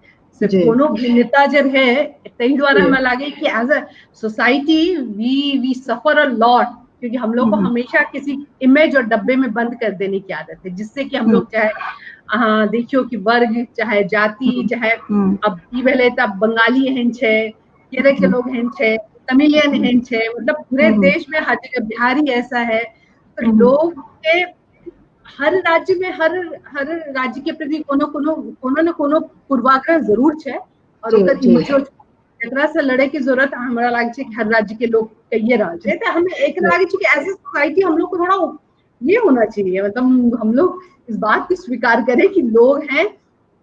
से कोनो भिन्नता जब है, ताहि द्वारा हमरा लागे कि as a society we suffer a lot, क्योंकि हम लोग को हमेशा किसी इमेज और डब्बे में बंद कर देने की आदत है, जिससे कि हम लोग चाहे देखियो कि वर्ग, चाहे जाति, चाहे अब ई भेले त बंगाली एहन छै, केरल के लोग एहन छै, तमिलियन एहन छै, मतलब पूरे देश में हर जगह बिहारी ऐसा है। तो लोग के हर राज्य में हर राज्य के प्रति कोनो न कोनो पूर्वाग्रह जरूर छै, और ओकर एकरा से लड़े की जरूरत हमरा लागे छै कि हर राज्य के लोग कहिए रहल छै। तो हमें एक लागे छै कि एज ए सोसाइटी हम लोग को थोड़ा ये होना चाहिए, मतलब हम लोग इस बात को स्वीकार करें कि लोग हैं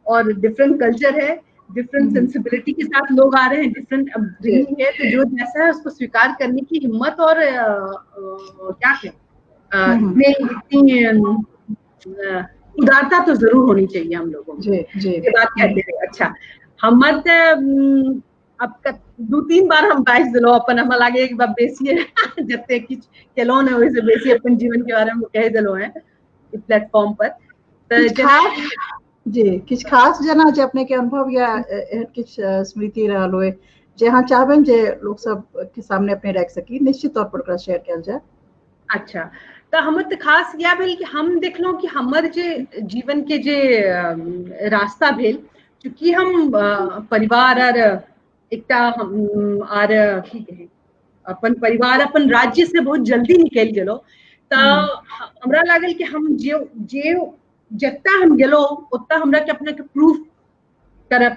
और डिफरेंट कल्चर है, डिफरेंट सेंसिबिलिटी के साथ लोग आ रहे हैं, डिफरेंट अपब्रिंगिंग है, तो जो जैसा है उसको स्वीकार करने की हिम्मत और क्या कहें उदारता तो जरूर होनी चाहिए हम लोगों में। ये बात कहते हैं। अच्छा, हमर अब 2-3 बार हम बाइज दिलो अपन, हमरा लागे एक बार बेसी जते किछ केलो ने ओइसे बेसी अपन जीवन के बारे में कह दिलो है इस प्लेटफॉर्म पर। जी किछ खास जना जे अपने के अनुभव या किछ स्मृति रहल होय जे अहाँ चाहबन जे लोग सब के सामने अपने रख सकी, निश्चित तौर पर ओकरा शेयर कैल जाए। अच्छा, तो हमर तो खास यह भेल कि हम देखलो कि हमर जे जीवन के जे रास्ता भेल, क्योंकि हम परिवार और एकटा आर की कहे अपन परिवार अपन राज्य से बहुत जल्दी निकल गेलो, तो हमरा लागल कि हम जे जत्ता हम गेलो उतना हमरा के अपने के प्रूफ करब,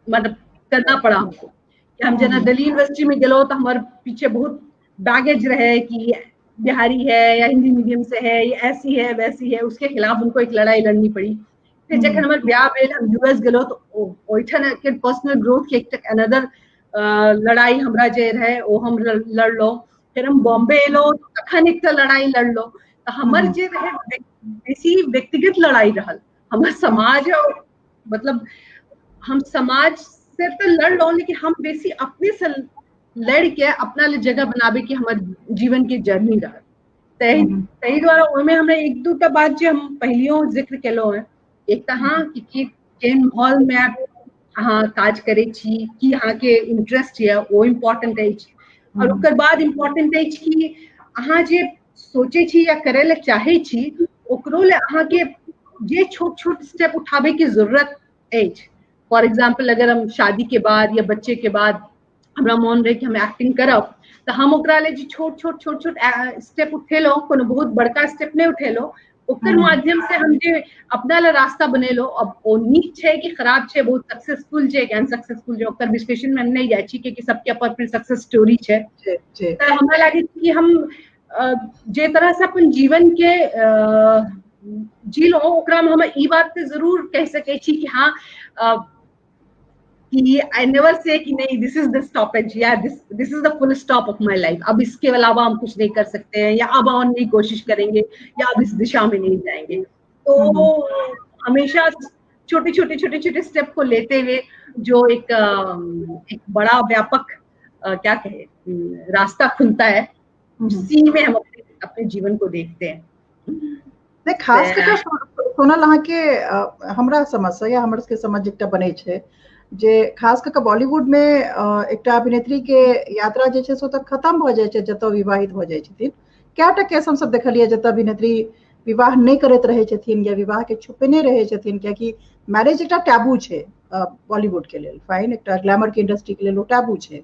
मतलब करना पड़ा हमको कि हम जना दिल्ली यूनिवर्सिटी में गेलो तो हमारे पीछे बहुत बैगेज रहे कि बिहारी है या हिंदी मीडियम से है या ऐसी है वैसी है, उसके खिलाफ उनको एक लड़ाई लड़नी पड़ी। फिर जखन हमारे ब्याह भेल हम यूएस गेलो तो ओइठन के पर्सनल ग्रोथ के एक अनदर लड़ाई हमरा जे रहे वो हम लड़लो। फिर हम बॉम्बे एलो तखन एक लड़ाई लड़लो। तो हमर जे रहे बेसी व्यक्तिगत लड़ाई रहल, हमर समाज मतलब हम समाज से तो लड़ लो, लेकिन हम बेसी अपने से लड़ के अपना ले जगह बनाबे की हमर जीवन के जर्नी रहा। तही द्वारा ओमे हमने 1-2टा बात जो हम पहलियों जिक्र केलो है, एक हाँ कि केन माहौल में अहाँ काज करे छी, कि अहाँ के इंटरेस्ट है वो इम्पोर्टेंट है, और ओकर बाद इम्पोर्टेंट है कि अहाँ जे सोचे छी या करे ले चाहे छी ओकरो ले अहाँ के जे छोट-छोट स्टेप उठाबे की जरूरत है। फॉर एग्जाम्पल अगर हम शादी के बाद या बच्चे के बाद हमरा मन रहे कि हम एक्टिंग करब, तो हम ओकरा ले छोट-छोट स्टेप उठेलो, कोनो बहुत बड़का स्टेप नहीं उठेलो, ओकर माध्यम से हम जे अपना ले रास्ता बनेलो। अब ओ नीक छै कि खराब छै, बहुत सक्सेसफुल छै कि अनसक्सेसफुल छै, ओकर विश्लेषण में नहीं जाय छी क्योंकि सबके अपन सक्सेस स्टोरी छै। तो हमरा लागे कि हम जे तरह से अपन जीवन के जी लो ओकरा में हम ई बात पे जरूर कह सके छी कि हाँ कि आई नेवर से कि नहीं दिस इज द स्टॉपेज या this is the full stop of my life, अब इसके अलावा हम कुछ नहीं कर सकते हैं या अब और नहीं कोशिश करेंगे या अब इस दिशा में नहीं जाएंगे। तो हमेशा छोटे स्टेप को लेते हुए जो एक बड़ा व्यापक क्या कहे रास्ता खुलता है, उसी में हम अपने जीवन को देखते हैं। खास करके सोनल अहाँ के हमरा समझ से या हमर के समझ एकटा बनै छै जे खास करके बॉलीवुड में एकटा अभिनेत्री के यात्रा जे छै से ओतऽ खत्म भ जाय छै जतऽ विवाहित भ जाय छथिन। कएटा केस हम सब देखलिए जतऽ अभिनेत्री विवाह नहीं करैत रहे छथिन या विवाह के छुपेने रहे छथिन, कियाकि मैरिज एकटा टैबू छै बॉलीवुड के लेल, फाइन एकटा ग्लैमर के इंडस्ट्री के लेल ओ टैबू छै।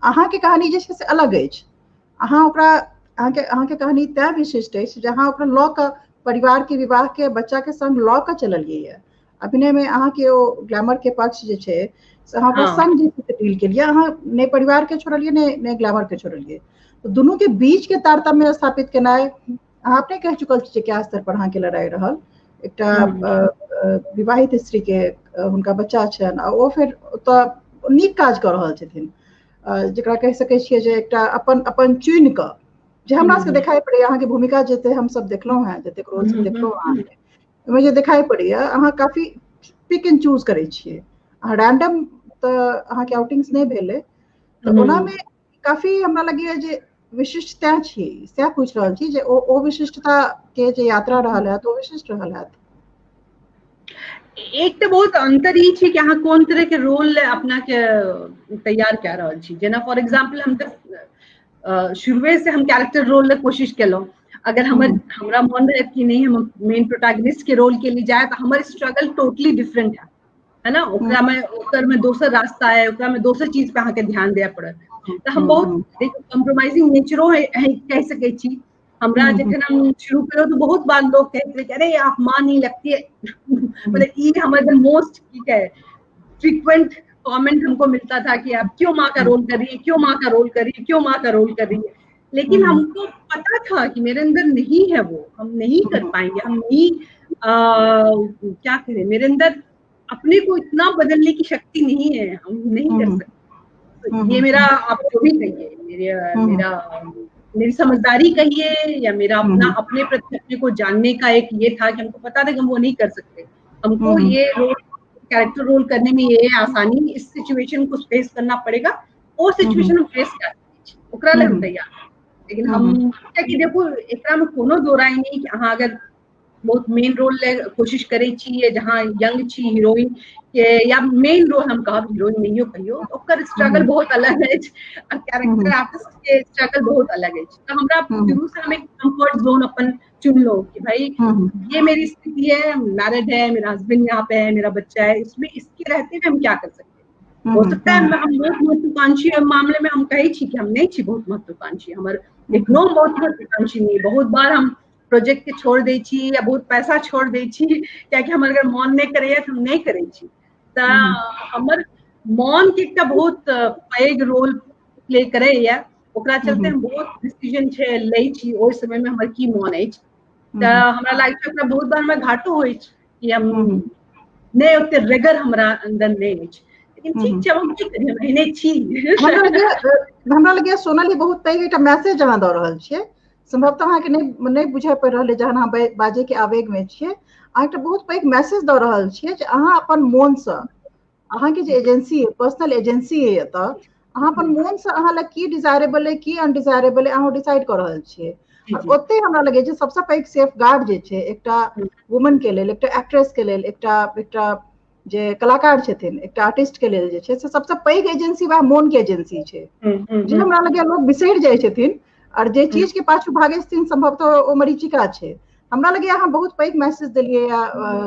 अहाँ के कहानी जे छै से अलग अछि, अहाँ ओकरा अहाँ के कहानी तय विशिष्ट है जहाँ ओकरा लॉ का परिवार के विवाह के बच्चा के संग लॉ का चलल है। अभिनय में अहाँ के ओ ग्लैमर के पक्ष जे छै से अहाँ ओकरा संग जे डील के लिए अहाँ ने परिवार के छोड़लिए ने ग्लैमर के छोड़लिए, तो दोनों के बीच के तारतम्य स्थापित केनाइ अहाँ अपने कह चुकल छी क्या स्तर पर अहाँ के लड़ाई रहल। एकटा विवाहित स्त्री के हुनका बच्चा छन आ ओ फिर तो नीक काज कर रहल छथिन, जकरा कह सकै छियै जे एकटा अपन चुनि क जे हमरा सबके देखाई पड़ैया अहाँ के भूमिका जते हम सब देखलहुं हैं, जते रोल सब देखलहुं अहाँ के ओहिमे जे देखाई पड़ैया अहाँ काफी पिक एंड चूज करै छियै, अहाँ रैंडम तो अहाँ के आउटिंग्स नहीं भेले, तो ओना में काफी हमरा लगैया जे विशिष्टता छी से पूछ रहल छी जे ओ विशिष्टता के जे यात्रा रहल है तो विशिष्ट रहल है। एक तो बहुत अंतर ही छी कि अहाँ कोन तरह के रोल अपना के तैयार कर रहल छी। जेना फॉर एग्जांपल हम तो शुरुए से हम कैरेक्टर रोल ले कोशिश केलहुं, अगर हमरा मन रहे कि नहीं हम मेन प्रोटैगनिस्ट के रोल के लिए जाए तो हमारे स्ट्रगल टोटली डिफरेंट है ना। ओकरा में दोसर रास्ता है, ओकरा में दोसर चीज पे अहाँ के ध्यान दिया पड़त, तो हम बहुत कॉम्प्रोमाइजिंग नेचरो है कह सकै छी। हमरा जखन हम शुरू करो तो बहुत बार लोग कहते थे कि अरे आप माँ नहीं लगती है मतलब ये हमारे मोस्ट ठीक है फ्रीक्वेंट कमेंट हमको मिलता था कि आप क्यों माँ का रोल कर रही है, क्यों माँ का रोल कर रही है, क्यों माँ का रोल कर रही है। लेकिन हमको पता था कि मेरे अंदर नहीं है वो, हम नहीं कर पाएंगे, हम नहीं क्या करें, मेरे अंदर अपने को इतना बदलने की शक्ति नहीं है, हम नहीं कर सकते। ये मेरा आप जो भी कहिए मेरी समझदारी कहिए या मेरा अपने प्रति अपने को जानने का एक ये था कि हमको पता था कि हम वो नहीं कर सकते, हमको ये रोल कैरेक्टर रोल करने में ये आसानी, इस सिचुएशन को फेस करना पड़ेगा, वो सिचुएशन हम फेस कर ओकरा ले हम तैयार। लेकिन हम कि देखो एकरा में कोनो दो राय नहीं कि अहाँ अगर बहुत मेन रोल ले कोशिश करे छी जहाँ यंग छी हीरोइन के या मेन रोल हम कहब हीरोइन नहीं कहियो, ओकर स्ट्रगल बहुत अलग है, कैरेक्टर आर्टिस्ट के स्ट्रगल बहुत अलग है। तो हमरा शुरू से हम एक कंफर्ट जोन अपन चुन लो कि भाई ये मेरी स्थिति है, मैरिड है, मेरा हस्बैंड यहाँ पे है, मेरा बच्चा है, इसमें इसके रहते हुए हम क्या कर सकते हैं। हो सकता है हम बहुत महत्वाकांक्षी मामले में हम कहे छी कि हम नहीं छी बहुत महत्वाकांक्षी, हमारे एकदम बहुत महत्वाकांक्षी नहीं, बहुत बार हम प्रोजेक्ट के छोड़ दै छी या बहुत पैसा छोड़ दै छी कियाकि हमर अगर मन नहीं करे तो हम नहीं करे छी। त हमर मन के एकटा बहुत पैघ रोल प्ले करे या ओकरा चलते हम बहुत डिसीजन छै लै छी ओइ समय में हमर की मन अछि। त हमरा लागे छै ओकरा बहुत बार में घाटो होइ छै कि हम नहीं ओते रेगर हमरा अंदर नहीं अछि, लेकिन ठीक छै हम की करी, हम एहने छी। हमरा लगे सोनाली बहुत पैघ एकटा मैसेज अहाँ दऽ रहल छियै, संभवतः अहाँ के नहीं बुझा पड़ि रहल है जहन अहाँ बाजे के आवेग में छियै, अहाँ एकटा बहुत पैघ मैसेज दऽ रहल छियै जे अहाँ अपन मोन से अहाँ के जे एजेंसी है पर्सनल एजेंसी है एतऽ अहाँ अपन मोन से अहाँ लग की डिजायरेबल है की अनडिजायरेबल है अहाँ डिसाइड कर रहल छियै। और ओते हमरा लगे जे सबसे पैघ सेफ गार्ड जे छै एकटा वुमन के लेल, एकटा एक्ट्रेस के लेल, एकटा जे कलाकार छथिन, एकटा आर्टिस्ट के लेल जे छै से सबसे पैघ एजेंसी वह मोन के एजेंसी छै, जे हमरा लगे लोग बिसरि जाइ छथिन और जे चीज के पाछू भागे छथिन संभवतः ओ मरीचिका छै। हमरा लगे अहाँ बहुत पैघ मैसेज दिलियै या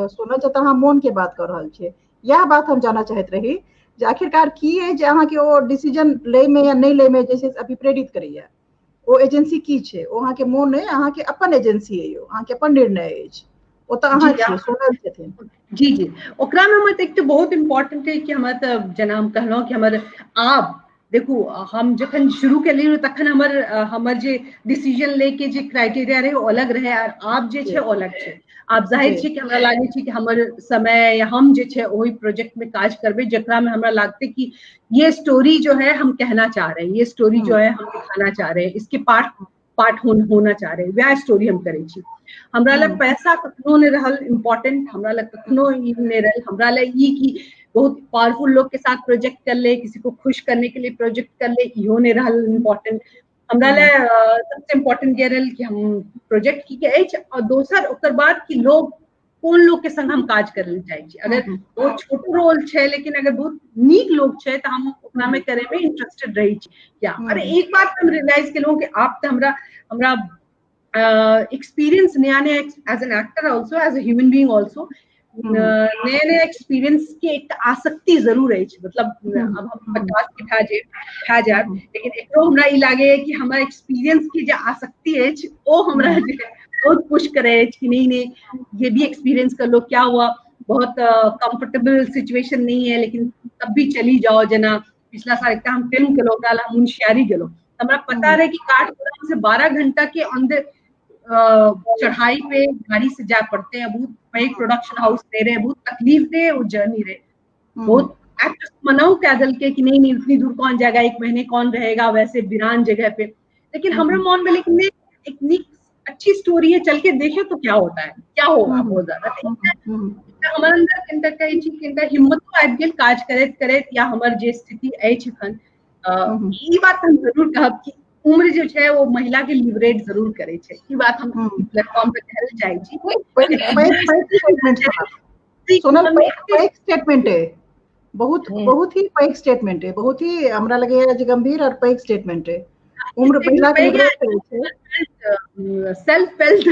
सोना जतऽ अहाँ मोन के बात कर रहल छियै, यह बात हम जानना चाहत रही जे आखिरकार की है जे अहाँ के ओ डिसीजन ले में या नहीं ले में जैसे अभी प्रेरित करैया, ओ एजेंसी की छै, ओ अहाँ के मोन है, अहाँ के अपन एजेंसी है, अहाँ के अपन निर्णय अछि, ओतऽ अहाँ छियै सोनल छथिन। जी जी ओकरा में हमर एक तो बहुत इम्पोर्टेंट है कि हमर त जेना हम कहलहुँ कि हमर आब देखू हम जखन शुरू केलियै तखन हमर जे डिसीजन ले के जे क्राइटेरिया रहे ओ अलग रहे और आब जे छै अलग छै। आब जाहिर छै कि हमरा लागे छै कि हमर समय या हम जे छै ओहि प्रोजेक्ट में काज करबै जकरा में हमरा लागते कि ये स्टोरी जो है हम कहना चाह रहे हैं, ये स्टोरी जो है हम दिखाना चाह रहे हैं, इसके पार्ट होना चाह रहे हैं, वह स्टोरी हम करै छी। हमरा लग पैसा कखनो नहीं रहल इम्पोर्टेंट, हमरा लग कखनो ई नहीं रहल, हमरा लग ई कि बहुत पावरफुल लोग के साथ प्रोजेक्ट कर ले, किसी को खुश करने के लिए प्रोजेक्ट कर ले, इहो नहीं रहल इम्पोर्टेंट। हमरा लग सबसे इम्पोर्टेंट ये रहल कि हम प्रोजेक्ट की के अछि और दोसर ओकर बाद कि लोग कोन लोग के संग हम काज करल चाहे छी। अगर वो छोटो रोल छै लेकिन अगर बहुत नीक लोग छै तो हम ओकरा में करे में इंटरेस्टेड रही छी। क्या अरे एक बात हम रियलाइज केलहुँ कि आप तो हमरा एक्सपीरियंस नया as an actor also as a human being also नया नया एक्सपीरियंस के एक आसक्ति जरूर है, मतलब अब हम 50 के खा जाए, लेकिन एकरो हमरा ई लागे कि हमारा एक्सपीरियंस की जो आसक्ति है वो हमरा बहुत पुश करे कि नहीं ये भी एक्सपीरियंस कर लो, क्या हुआ बहुत कंफर्टेबल सिचुएशन नहीं है लेकिन तब भी चली जाओ। जना पिछला साल एक हम फिल्म के लोग हम मुंशियारी गेलो, हमरा पता रहे कि काठगोदाम से 12 घंटा के अंदर चढ़ाई पे गाड़ी से जा पड़ते हैं, बहुत बड़े प्रोडक्शन हाउस दे रहे, बहुत तकलीफ दे वो जर्नी रहे, बहुत एक्टर्स मनाओ पैदल के कि नहीं इतनी दूर कौन जाएगा, एक महीने कौन रहेगा वैसे वीरान जगह पे। लेकिन हमारे मन में लेकिन इतनी अच्छी स्टोरी है, चल के देखे तो क्या होता है, क्या होगा बहुत ज्यादा हमारे अंदर हिम्मत आबि गेल काज करैत करैत, या हमर जे स्थिति अछि एखन ई बात हम जरूर कहब कि उम्र जो है वो महिला के लिबरेट जरूर करे छे, ई बात हम प्लेटफॉर्म पे कहल जाय छी। सोनल पैक स्टेटमेंट है, बहुत ही पैक स्टेटमेंट है, बहुत ही हमरा लगे है जे गंभीर और पैक स्टेटमेंट है। उम्र महिला के लिबरेट करे छे, सेल्फ फेल्ट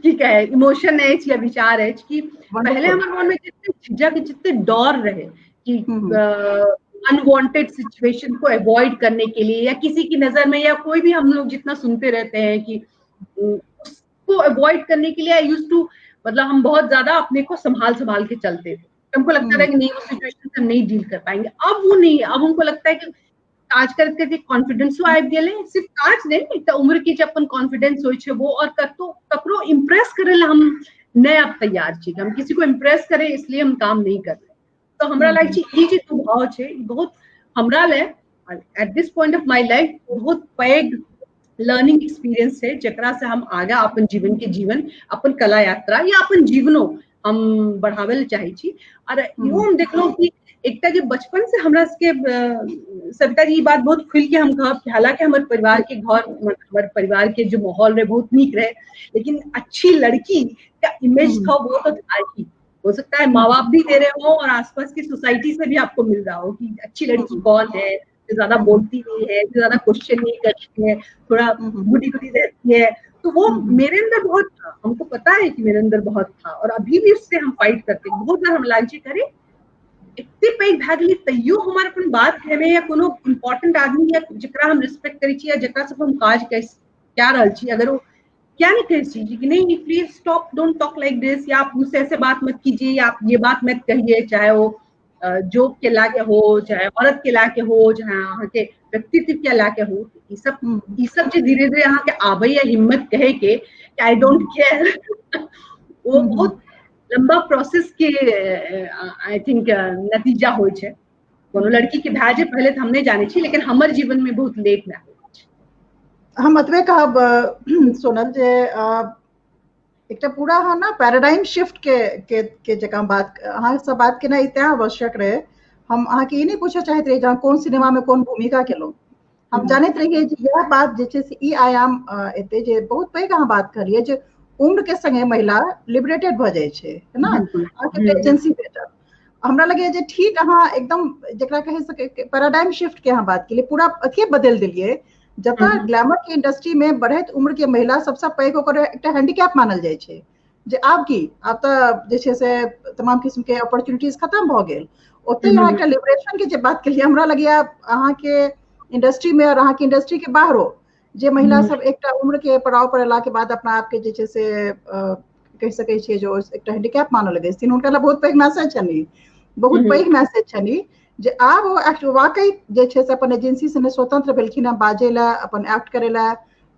की कहे इमोशन है या विचार है कि पहले हमारे मन में जितने झिझक जितने डर रहे कि अनवांटेड सिचुएशन को अवॉइड करने के लिए, या किसी की नजर में, या कोई भी हम लोग जितना सुनते रहते हैं कि उसको अवॉइड करने के लिए आई यूज्ड टू, मतलब हम बहुत ज्यादा अपने को संभाल के चलते थे, हमको लगता था कि नहीं वो सिचुएशन से हम नहीं डील कर पाएंगे। अब वो नहीं, अब हमको लगता है कि काज करके कॉन्फिडेंस आबि गेले, सिर्फ काज नहीं एक उम्र की जब अपन कॉन्फिडेंस होय छे वो, और ककरो इम्प्रेस करे ला हम नहीं अब तैयार छी, हम किसी को इम्प्रेस करे इसलिए हम काम नहीं कर रहे। तो हमरा लाइक छी ई जे भाव छे बहुत हमरा ले at this point of my life बहुत पैग लर्निंग एक्सपीरियंस है, जकरा से हम आगे अपन जीवन अपन कला यात्रा या अपन जीवनो हम बढ़ावे चाहे छी। और यो हम देखलो कि एकटा जे बचपन से हमरा के सविता जी बात बहुत खुल के हम कहब कि हालांकि हमारे परिवार के घर, हमारे परिवार के जो माहौल रहे बहुत नीक रहे, लेकिन अच्छी लड़की का इमेज था वो तो था ही, हो सकता है माँ बाप भी दे रहे हो और आसपास की सोसाइटी से भी आपको मिल रहा हो कि अच्छी लड़की कौन है, जो ज्यादा बोलती नहीं है, जो ज्यादा क्वेश्चन नहीं करती है, थोड़ा गुडी रहती है। तो वो मेरे अंदर बहुत था, हमको पता है कि मेरे अंदर बहुत था, और अभी भी उससे हम फाइट करते हैं। बहुत बार हम लालची करे इतने पैग भाग ली तैयो हमारे अपन बात कहे या कोनो इम्पोर्टेंट आदमी या जकरा हम रिस्पेक्ट करी छी या जकरा से हम काज क्या रहल छी, अगर वो क्या नहीं कह छी कि नहीं please stop don't talk like this, या आप मुझसे ऐसे बात मत कीजिए, या आप ये बात मत कहिए, चाहे वो जोक के लाके हो, चाहे औरत के लाके हो, चाहे अहाँ के व्यक्तित्व के लाके हो, ये सब जो धीरे धीरे अहाँ के आबे या हिम्मत कहे के आई डोंट केयर वो बहुत लंबा प्रोसेस के आई थिंक नतीजा होय छै। कोनो लड़की के भाजे पहले तो हम नहीं जाने छी, लेकिन हमर जीवन में बहुत लेट में हम अतबे कहब सोनल जे एकटा पूरा है ना पैराडाइम शिफ्ट के जगह बात अहाँ सब बात केना इतना आवश्यक रहे। हम अहाँ के ई नहीं पूछे चाहत रहे जहाँ कौन सिनेमा में कौन भूमिका केलो, हम जानत रहिए जे यह बात जे छै से ई आयाम एते जे बहुत पैघ अहाँ बात करिए जे उम्र के संगे महिला लिबरेटेड भ जाय छै, है ना, आके एजेंसी भेटल। हमरा लगे जे ठीक अहाँ एकदम जकरा कहे सके पैराडाइम शिफ्ट के अहाँ बात के लिए पूरा अथी बदल दिलिए। जब तक ग्लैमर के इंडस्ट्री में बढ़त उम्र के महिला सबसे पैघ ओकर एकटा हैंडीकैप मानल जाय छै जे आब तो जे छै से तमाम किस्म के अपॉर्चुनिटीज खत्म भ गेल। ओते यहाँ एकटा लिबरेशन के जे बात के लिए हमरा लगे अहाँ के इंडस्ट्री में और अहाँ के इंडस्ट्री के बाहरो जे महिला सब एकटा उम्र के पड़ाव पर अयला के बाद अपना आप के जे छै से कह सकै छियै जो एकटा हैंडीकैप मानल लगे छथिन, हुनका लेल बहुत पैघ मैसेज छनि, बहुत पैघ मैसेज छनि जे आब वाकई जे छै से अपन एजेंसी से स्वतंत्र भेलखिन हैं बाजे ला, अपन एक्ट करे ला,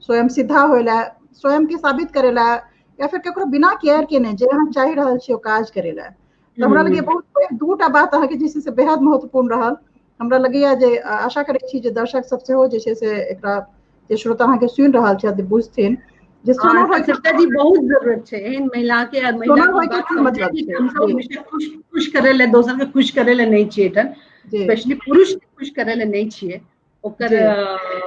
स्वयं सिद्धा होय ला, स्वयं के साबित करे ला, या फिर केकरो बिना केयर के नहीं जे हम चाहि रहल छी ओ काज करे ला। तो हमरा लगे बहुत दूटा बात अहाँ के जे छै से बेहद महत्वपूर्ण रहल। हमरा लगैया जे आशा करै छी जे दर्शक सब सेहो जे छै से एकरा जे श्रोता अहाँ के सुनि रहल छथि बुझथिन जे सविता जी बहुत जरूरत छै एहन महिला के, और महिला के बात मतलब छै हम सब हमेशा खुश करे ले, दोसर के खुश करे ले नहीं छिए, एठन स्पेशली पुरुष के खुश करे ले नहीं छिए, ओकर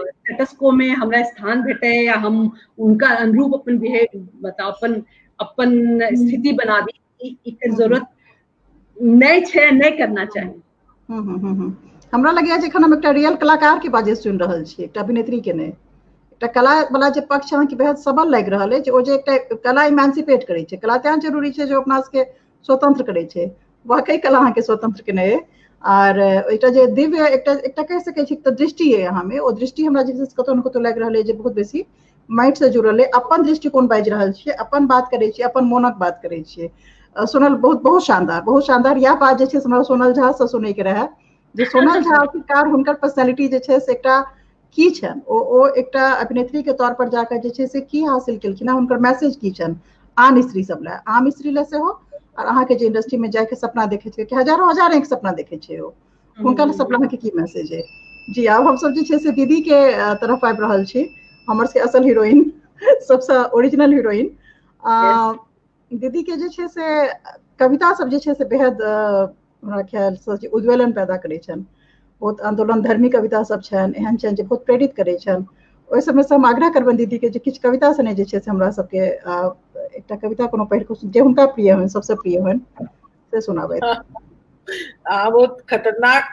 स्टेटस को में हमरा स्थान भेटे या हम उनका अनुरूप अपन बिहेव बता अपन स्थिति बना दी, एकर जरूरत नहीं छै, नहीं करना चाहिए। हमरा लगैया जे हम एकटा रियल कलाकार के बाजे सुनि रहल छी, एकटा अभिनेत्री के नहीं, एकटा कला वाला जे पक्ष अहाँ के बेहद सबल लागि रहल है, ओ जे एकटा कला इमेंसिपेट करे छै। कला तें जरूरी छै जो अपना सबके स्वतंत्र करे छे, वाकई कला अहाँ के स्वतंत्र केने है। और एकटा जे दिव्य एकटा कह सकै छी त दृष्टि है अहाँ में, ओ दृष्टि हमरा जे कतौ न कतौ लागि रहल है जे बहुत बेसी माइंड से जुड़ल है, अपन दृष्टिकोण बाजि रहल छियै, अपन बात करै छियै, अपन मोनक बात करै छियै। सोनल बहुत शानदार, बहुत शानदार। यह बात जे छै हमरा सोनल झा से सुनै के रहे जे सोनल झा आखिरकार हुनकर पर्सनैलिटी जे छै से एकटा की छनि, ओ एकटा अभिनेत्री के तौर पर जाकर जे छै से की हासिल केलखिन हँ, हुनकर मैसेज की छनि आन स्त्री सब लए, आम स्त्री लए सेहो, और अहाँ के जे इंडस्ट्री में जाके सपना देखे छै कि हजारों हजार एक सपना देखे छै, ओ हुनका सब लए के की मैसेज है। जी आब हम सब जे छै से दीदी के तरफ आबि रहल छी, हमर से असल हीरोइन, सबसे ओरिजिनल हीरोइन। दीदी के जे छै से कविता सब जे छै से बेहद हमरा ख्याल से उज्ज्वलन पैदा करे छनि, बहुत आंदोलन धर्मी कविता सब छनि, एहन छनि जे बहुत प्रेरित करे छनि। ओहि समय से हम आग्रह करबनि दीदी के जे किछु कविता सने जे छै से हमरा सबके एकटा कविता कोनो पढ़ि कऽ जे हुनका प्रिय होनि, सबसे प्रिय होनि से सुनाबे। बहुत खतरनाक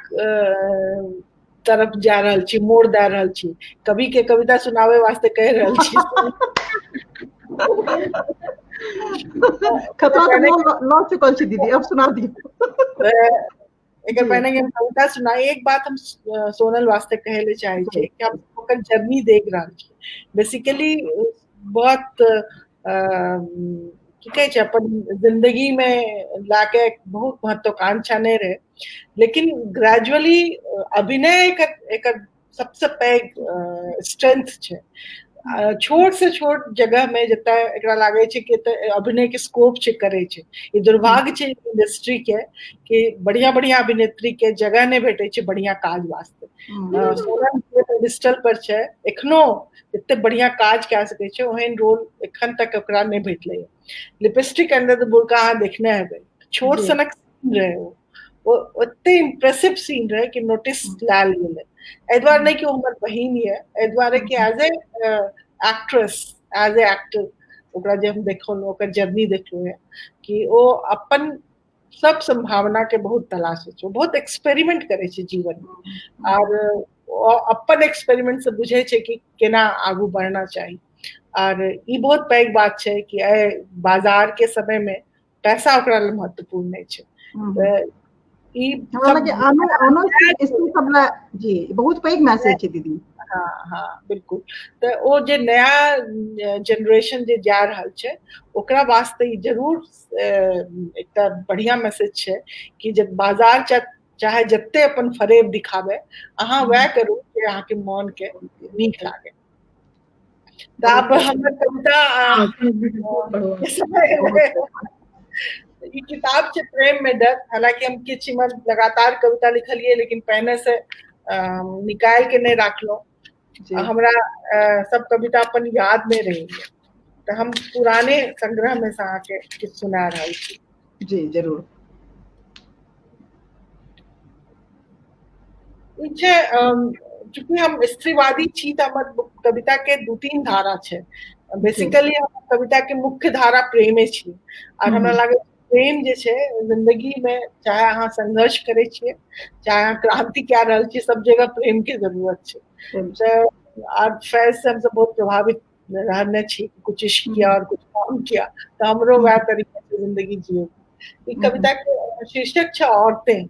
तरफ जा रहल छी, मोड़ दे रहल छी, कवि के कविता सुनावे वास्ते कह रहल छी। खतरा तो लॉ चुकल छी दीदी, अब सुना दी। एक पहले हम कविता सुना, एक बात हम सोनल वास्ते कहे ले चाहे छे कि हम ओकर जर्नी देख रहा छी। बेसिकली बहुत की कहे छे अपन जिंदगी में लाके बहुत महत्वाकांक्षा नहीं रहे, लेकिन ग्रेजुअली अभिनय एक सबसे पैघ स्ट्रेंथ छे। छोट से छोट जगह में जता एकरा लागे छे कि अभिनय के स्कोप छे करे छे। ये दुर्भाग्य छे इंडस्ट्री के कि बढ़िया बढ़िया अभिनेत्री के जगह नहीं भेटे छे बढ़िया काज वास्ते। सोनल डिजिटल पर छे, एखनो इतने बढ़िया काज कह सके छे, ओहन रोल एखन तक ओकरा नहीं भेटले। लिपस्टिक अंडर द बुर्का अहाँ देखने हेबे, छोट सनक सीन रहे, वो ओते इम्प्रेसिव सीन रहे कि नोटिस लाल गेले। एहि दुआरे नहीं कि वो हमर बहिन है, एहि दुआरे कि as a actress, as a actor ओकरा जे हम देखल ओकर जर्नी देखलो है कि वो अपन सब संभावना के बहुत तलाशे छे, बहुत एक्सपेरिमेंट करे छे जीवन में, और अपन एक्सपेरिमेंट से बुझे छे कि केना आगू बढ़ना चाहिए। और ये बहुत पैघ बात छे कि बाजार के समय में पैसा ओकरा लिए महत्वपूर्ण नहीं छे। जी बहुत पैघ मैसेज छे दीदी। हाँ हाँ बिल्कुल। तो वो जे नया जनरेशन जे जा रहल छे ओकरा वास्ते जरूर एकटा बढ़िया मैसेज छे कि जब बाजार चाहे जत्ते अपन फरेब दिखावे, अहाँ वह करू कि अहाँ के मन के नीक लागे। तो अब हमर कविता ये किताब छे प्रेम में डर, हालांकि हम किछ लगातार कविता लिखलिए लेकिन पहले से निकाल के नहीं रखलो, हमरा सब कविता अपन याद में रही, तो हम पुराने संग्रह में से आके किछ सुना रही थी। जी जरूर। चूंकि हम स्त्रीवादी छी तो हमर कविता के 2-3 धारा छे। बेसिकली हम कविता के मुख्य धारा प्रेमे छी, और हमरा लागे प्रेम जे छे जिंदगी में चाहे अहाँ संघर्ष करे छिए, चाहे अहाँ क्रांति क्या रहल छी, सब जगह प्रेम के जरूरत छे। तो आज फैज से हम सब बहुत प्रभावित रहने छी, कुछ इश्क किया और कुछ काम किया, तो हमरो वह तरीके से जिंदगी जियो। ये कविता के शीर्षक छे औरतें।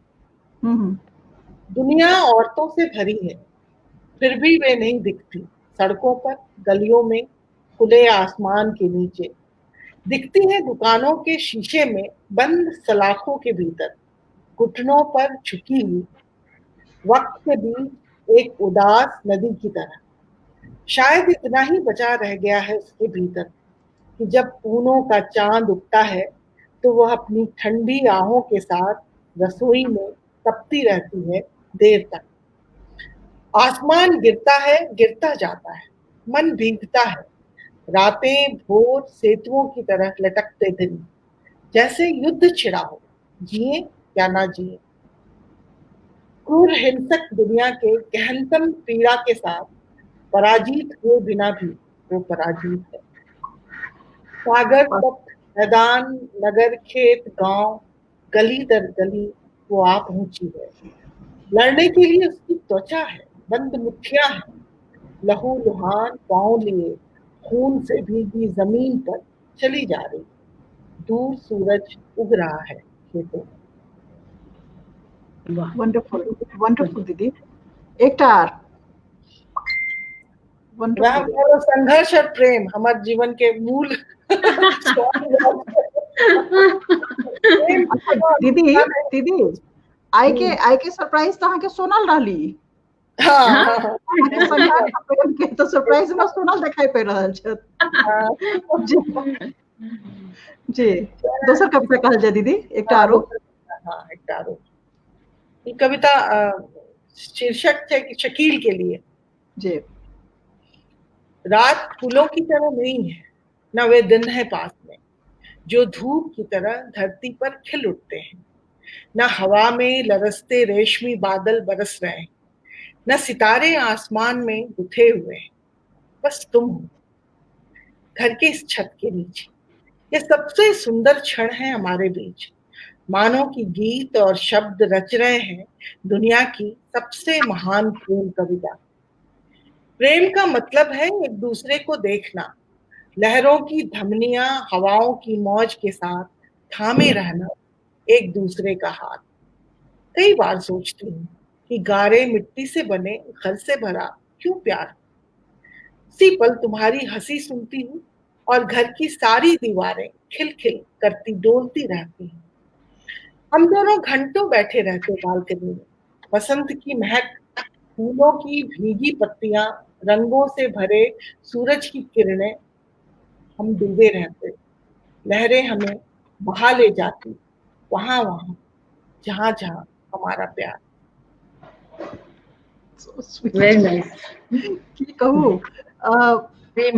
दुनिया औरतों से भरी है, फिर भी वे नहीं दिखती सड़कों पर, गलियों में, खुले आसमान के नीचे। दिखती है दुकानों के शीशे में, बंद सलाखों के भीतर, घुटनों पर झुकी हुई, वक्त के बीच एक उदास नदी की तरह। शायद इतना ही बचा रह गया है उसके भीतर कि जब पूनों का चांद उगता है तो वह अपनी ठंडी आहों के साथ रसोई में तपती रहती है देर तक। आसमान गिरता है, गिरता जाता है, मन भीगता है, रातें भोर सेतुओं की तरह लटकते दिन, जैसे युद्ध छिड़ा हो, जिए या ना जिए। क्रूर हिंसक दुनिया के गहनतम पीड़ा के साथ पराजित हुए बिना भी वो पराजित है। सागर तट, मैदान, नगर, खेत, गांव, गली दर गली वो आप पहुंची है। लड़ने के लिए उसकी त्वचा है, बंद मुठ्ठियां है, लहू लुहान पांव लिए खून से भीगी जमीन पर चली जा रही। दूर सूरज उग रहा है खेतों में। वंडरफुल वंडरफुल दीदी। एक और वह संघर्ष और प्रेम हमारे जीवन के मूल दीदी दीदी आई के सरप्राइज तो के सोनल रहली। हाँ प्रेम के तो सरप्राइज में सोनल दिखाई पड़ रहल छ। जी दोसर कविता कहल जाए दीदी एक आरो। हाँ एक आरो ये कविता शीर्षक थे कि शकील के लिए। जी रात फूलों की तरह नहीं है, न वे दिन है पास में जो धूप की तरह धरती पर खिल उठते हैं, न हवा में लरसते रेशमी बादल बरस रहे हैं, न सितारे आसमान में गुथे हुए हैं, बस तुम हो घर के इस छत के नीचे। ये सबसे सुंदर क्षण है हमारे बीच, मानो कि गीत और शब्द रच रहे हैं दुनिया की सबसे महान प्रेम कविता। प्रेम का मतलब है एक दूसरे को देखना, लहरों की धमनियां हवाओं की मौज के साथ थामे रहना एक दूसरे का हाथ। कई बार सोचती हूँ कि गारे मिट्टी से बने घर से भरा क्यों प्यार। उसी पल तुम्हारी हंसी सुनती हूँ और घर की सारी दीवारें खिलखिल करती डोलती रहती हैं। हम दोनों घंटों बैठे रहते बालकनी में, बसंत की महक, फूलों की भीगी पत्तियां, रंगों से भरे सूरज की किरणें, हम डूबे रहते, लहरें हमें बहा ले जाती वहां वहां जहां जहां हमारा प्यार। Very nice. की कहूँ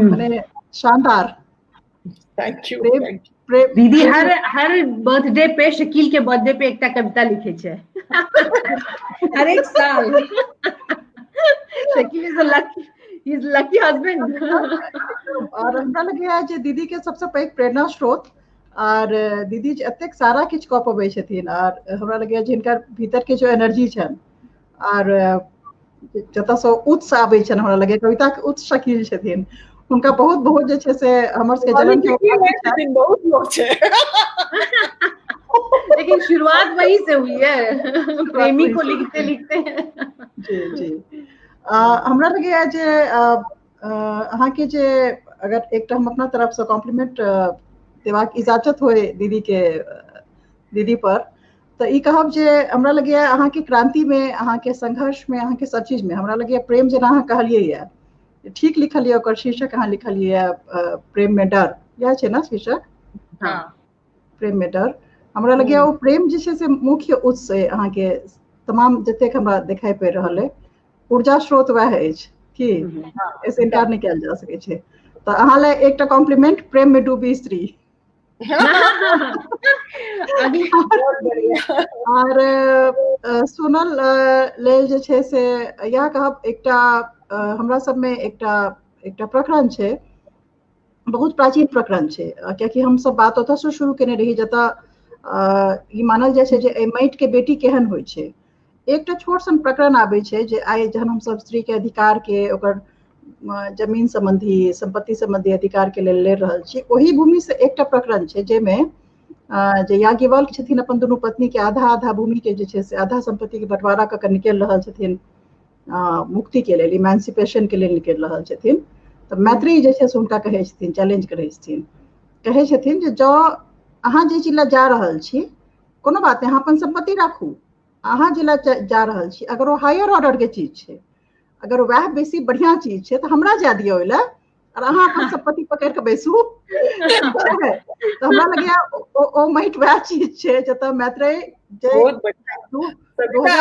माने शानदार। थैंक यू दीदी हर बर्थडे पे शकील के बर्थडे पे एक कविता लिखे छे हर एक साल। Shakeel is lucky husband. और हमरा लगे है जे दीदी के सबसे पैघ प्रेरणा स्रोत और दीदी एतेक सारा किछ कऽ पबै छथिन और हमरा लगे है जिनकर भीतर के जो एनर्जी छन और जतऽ से उत्स आबै छन हमरा लगे कविता के उत्स शकील छथिन। उनका बहुत बहुत जे छे से हमर के जलन के बहुत लोग छे लेकिन शुरुआत वहीं से हुई है प्रेमी को लिखते लिखते। जी जी हमरा लगे है जे अहाँ के जे अगर एक हम अपना तरफ से कॉम्प्लीमेंट देबाक इजाजत होय दीदी पर तो ई कहब जे हमरा लगे अहाँ के क्रांति में अहाँ के संघर्ष में अहाँ के सब चीज में हमरा लगे प्रेम जेना अहाँ कहलिए है ठीक लिखलिए ओकर शीर्षक अहाँ लिखलिए प्रेम में डर या छे ना शीर्षक। हाँ प्रेम में डर हमरा लगे ओ प्रेम जे छे से मुख्य उत्स है अहाँ के तमाम जतेक हमरा दिखाई पड़ रहल है ऊर्जा स्रोत वह है कि ऐसे इनकार नहीं किया जा सके छे। तो अहाँ ले एकटा कॉम्प्लीमेंट प्रेम में डूबी स्त्री। और सोनल लेल जे छे से यह कहब एकटा हमरा सब में एकटा प्रकरण छे बहुत प्राचीन प्रकरण छे क्योंकि हम सब बात ओतऽ से शुरू केने रही जतऽ ई मानल जाय छे जे माटि के बेटी केहन होय छे। एकटा छोट सन प्रकरण आबै छे जे आइ जहन हम सब स्त्री के अधिकार के ओकर जमीन संबंधी संपत्ति संबंधी अधिकार के लेल लड़ रहल छी ओही भूमि से एकटा प्रकरण छे जेमे जे याज्ञवल्क छथिन अपन दुनू पत्नी के आधा आधा भूमि के जे छे से आधा संपत्ति के बंटवारा क निकल रहल छथिन मुक्ति के लेल इमेंसिपेशन के लेल निकल रहल छथिन। तो मैत्री जे छे से हुनका कहे छथिन चैलेंज करे छथिन कहे छथिन जे जो अहाँ जे जिला जा रहल छी कोनो बात नहीं अहाँ अपन संपत्ति राखू अहाँ जिला जा रहल छी अगर वो हायर ऑर्डर के चीज छे अगर वह बेसी बढ़िया चीज छे तो हमरा जा दियो ओइला और अहाँ अपन संपत्ति पकड़ के बैसू। तो हमरा लगे ओ माइट वह चीज छे जतऽ मैत्रेय बहुत बढ़िया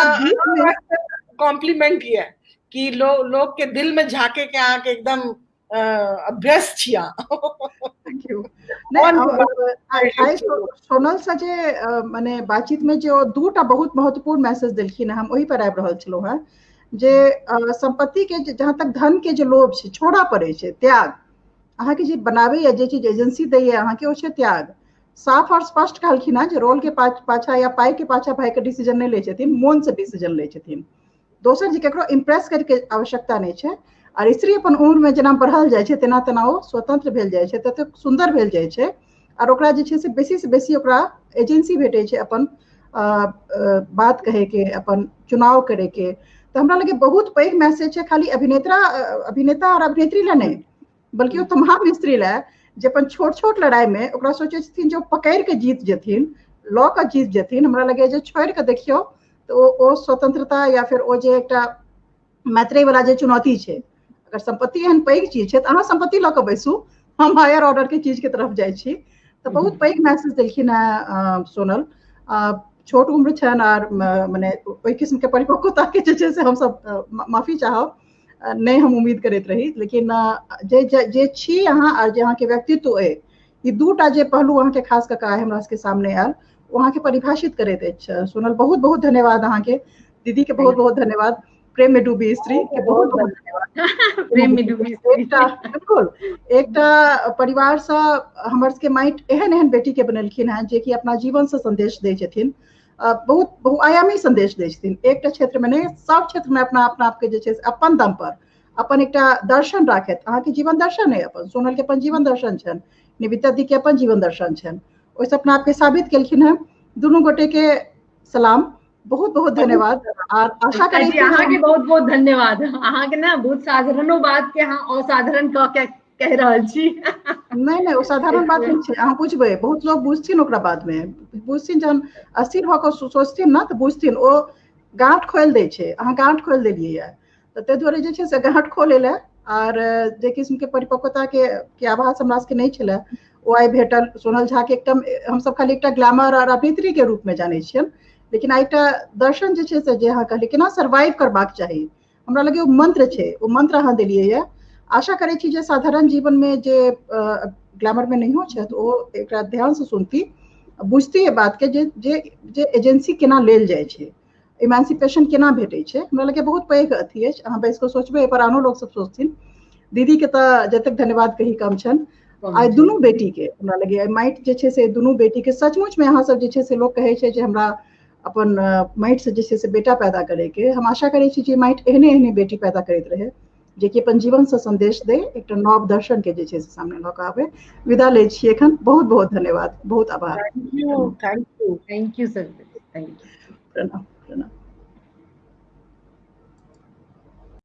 कॉम्प्लीमेंट किया कि लोग के दिल में झाके के आके एकदम अभ्यस्त छिया। Thank you. सोनल से जे माने बातचीत में जो दूटा बहुत महत्वपूर्ण मैसेज देलखिन हम ओही पर आबि रहल छलौ हैं जे संपत्ति के जहाँ तक धन के जो लोभ छे छोड़ा पड़े छे त्याग अहाँ के जे बनावे या जे चीज एजेंसी दै है अहाँ के ओ छे त्याग साफ और स्पष्ट कहलखिन है जे रोल के पाछा या पाई के पाछा भाई के डिसीजन नहीं ले छथिन मोन से डिसीजन ले छथिन। दोसर जे केकरो इम्प्रेस करके आवश्यकता नहीं छे और स्त्री अपन उम्र में जना बढ़ल जाय छे तेना तेना ओ स्वतंत्र भेल जाय छे तते सुंदर भेल जाय छे और ओकरा जे छै से बेसी से बेसी ओकरा एजेंसी भेटै छै अपन बात कहे के, अपन चुनाव करे के। तो हमरा लगे बहुत पैघ मैसेज है खाली अभिनेता और अभिनेत्री ला नहीं, बल्कि वो तमाम स्त्री ला जे अपन छोट छोट लड़ाई में ओकरा सोचे छथिन जो पकड़ के जीत जेथिन, लॉ का जीत जेथिन। हमरा लगे जे छोड़ के देखियो तो ओ स्वतंत्रता या फिर ओ जे एकटा मैत्रेय वाला जे चुनौती छै, अगर संपत्ति एहन पैघ चीज छै तो अहाँ संपत्ति लऽ के बैसू, हम हायर ऑर्डर के चीज के तरफ जाइ छी। तो बहुत पैघ मैसेज देलखिन है सोनल। छोट उम्र छन और माने ओहि किस्म के परिपक्वता के जे छै से हम सब माफी चाहब, नहीं हम उम्मीद करैत रही, लेकिन जे छी अहाँ और जे अहाँ के व्यक्तित्व है, ई दूटा जे पहलू अहाँ के खास कऽ आइ हमरा सबके सामने आयल, वहाँ के परिभाषित करैत अछि। सोनल बहुत बहुत धन्यवाद अहाँ के, दीदी के बहुत बहुत धन्यवाद, प्रेम में डूबी स्त्री के बहुत बहुत धन्यवाद। प्रेम में डूबी स्त्री बिल्कुल एकटा परिवार से हमर सबके माइट एहन एहन बेटी के बनेलखिन हैं जे कि अपना जीवन से संदेश दै छथिन, बहुत बहुआयामी संदेश दै छथिन। एकटा क्षेत्र में नहीं, सब क्षेत्र में अपना आप के जे छै अपन दम पर अपन एकटा दर्शन राखैत। अहाँ के जीवन दर्शन है अपन, सोनल के अपन जीवन दर्शन छन, निवेदिता दी के अपन जीवन दर्शन छन, ओइसे अपना आप के साबित केलखिन हैं। दुनू गोटे के सलाम, बहुत बहुत धन्यवाद। और आशा करै छी अहाँ के बहुत बहुत धन्यवाद। अहाँ के ना बहुत साधारणो बात के अहाँ असाधारण कह रहल छी। नहीं वो साधारण बात नहीं छै, अहाँ बुझबै बहुत लोग बुझथिन, ओकरा बाद में बुझथिन, जहन अस्थिर भऽ कऽ सोचथिन ना तऽ बुझथिन। ओ गाँठ खोलि दै छै, अहाँ गाँठ खोलि देलियै है, तऽ ताहि दुआरे जे छै से गाँठ खोले लए और जे किस्म के परिपक्वता के आभास हमरा सबके नहीं छलै, ओ आइ भेटल। सोनल झा के एकदम हमसब खाली एकटा ग्लैमर और अभिनेत्री के रूप में जानै छियन, लेकिन एकटा दर्शन जे छै से जे अहाँ कहलियै केना सर्वाइव करबाक चाही, हमरा लगे ओ मंत्र छै, ओ मंत्र अहाँ देलियै है। आशा करै छी जे साधारण जीवन में जे ग्लैमर में नहीं हो छथि ओ एकरा ध्यान से सुनती, बुझती है बात के जे एजेंसी केना लेल जाइ छै, इमेंसिपेशन केना भेटै छै। हमरा लगे बहुत पैघ अथी अछि, अहाँ बैस कऽ सोचबै, पर आनो लोग सब सोचथिन। दीदी के तऽ जतेक धन्यवाद कही कम छन। आइ दुनू बेटी के हमरा लगे माइट जे छै से दुनू बेटी के सचमुच में अहाँ सब जे छै से लोग कहै छै जे हमरा अपन माइट से जे छै से बेटा पैदा करे के, हम आशा करै छी जे माइट एहने एहने बेटी पैदा करैत रहे जे कि अपन जीवन से संदेश दे, एकटा नव दर्शन के जे छै से सामने लऽ कऽ आबे। विदा लै छी एखन, बहुत बहुत धन्यवाद, बहुत आभार। Thank you thank you sir, thank you. प्रणाम प्रणाम।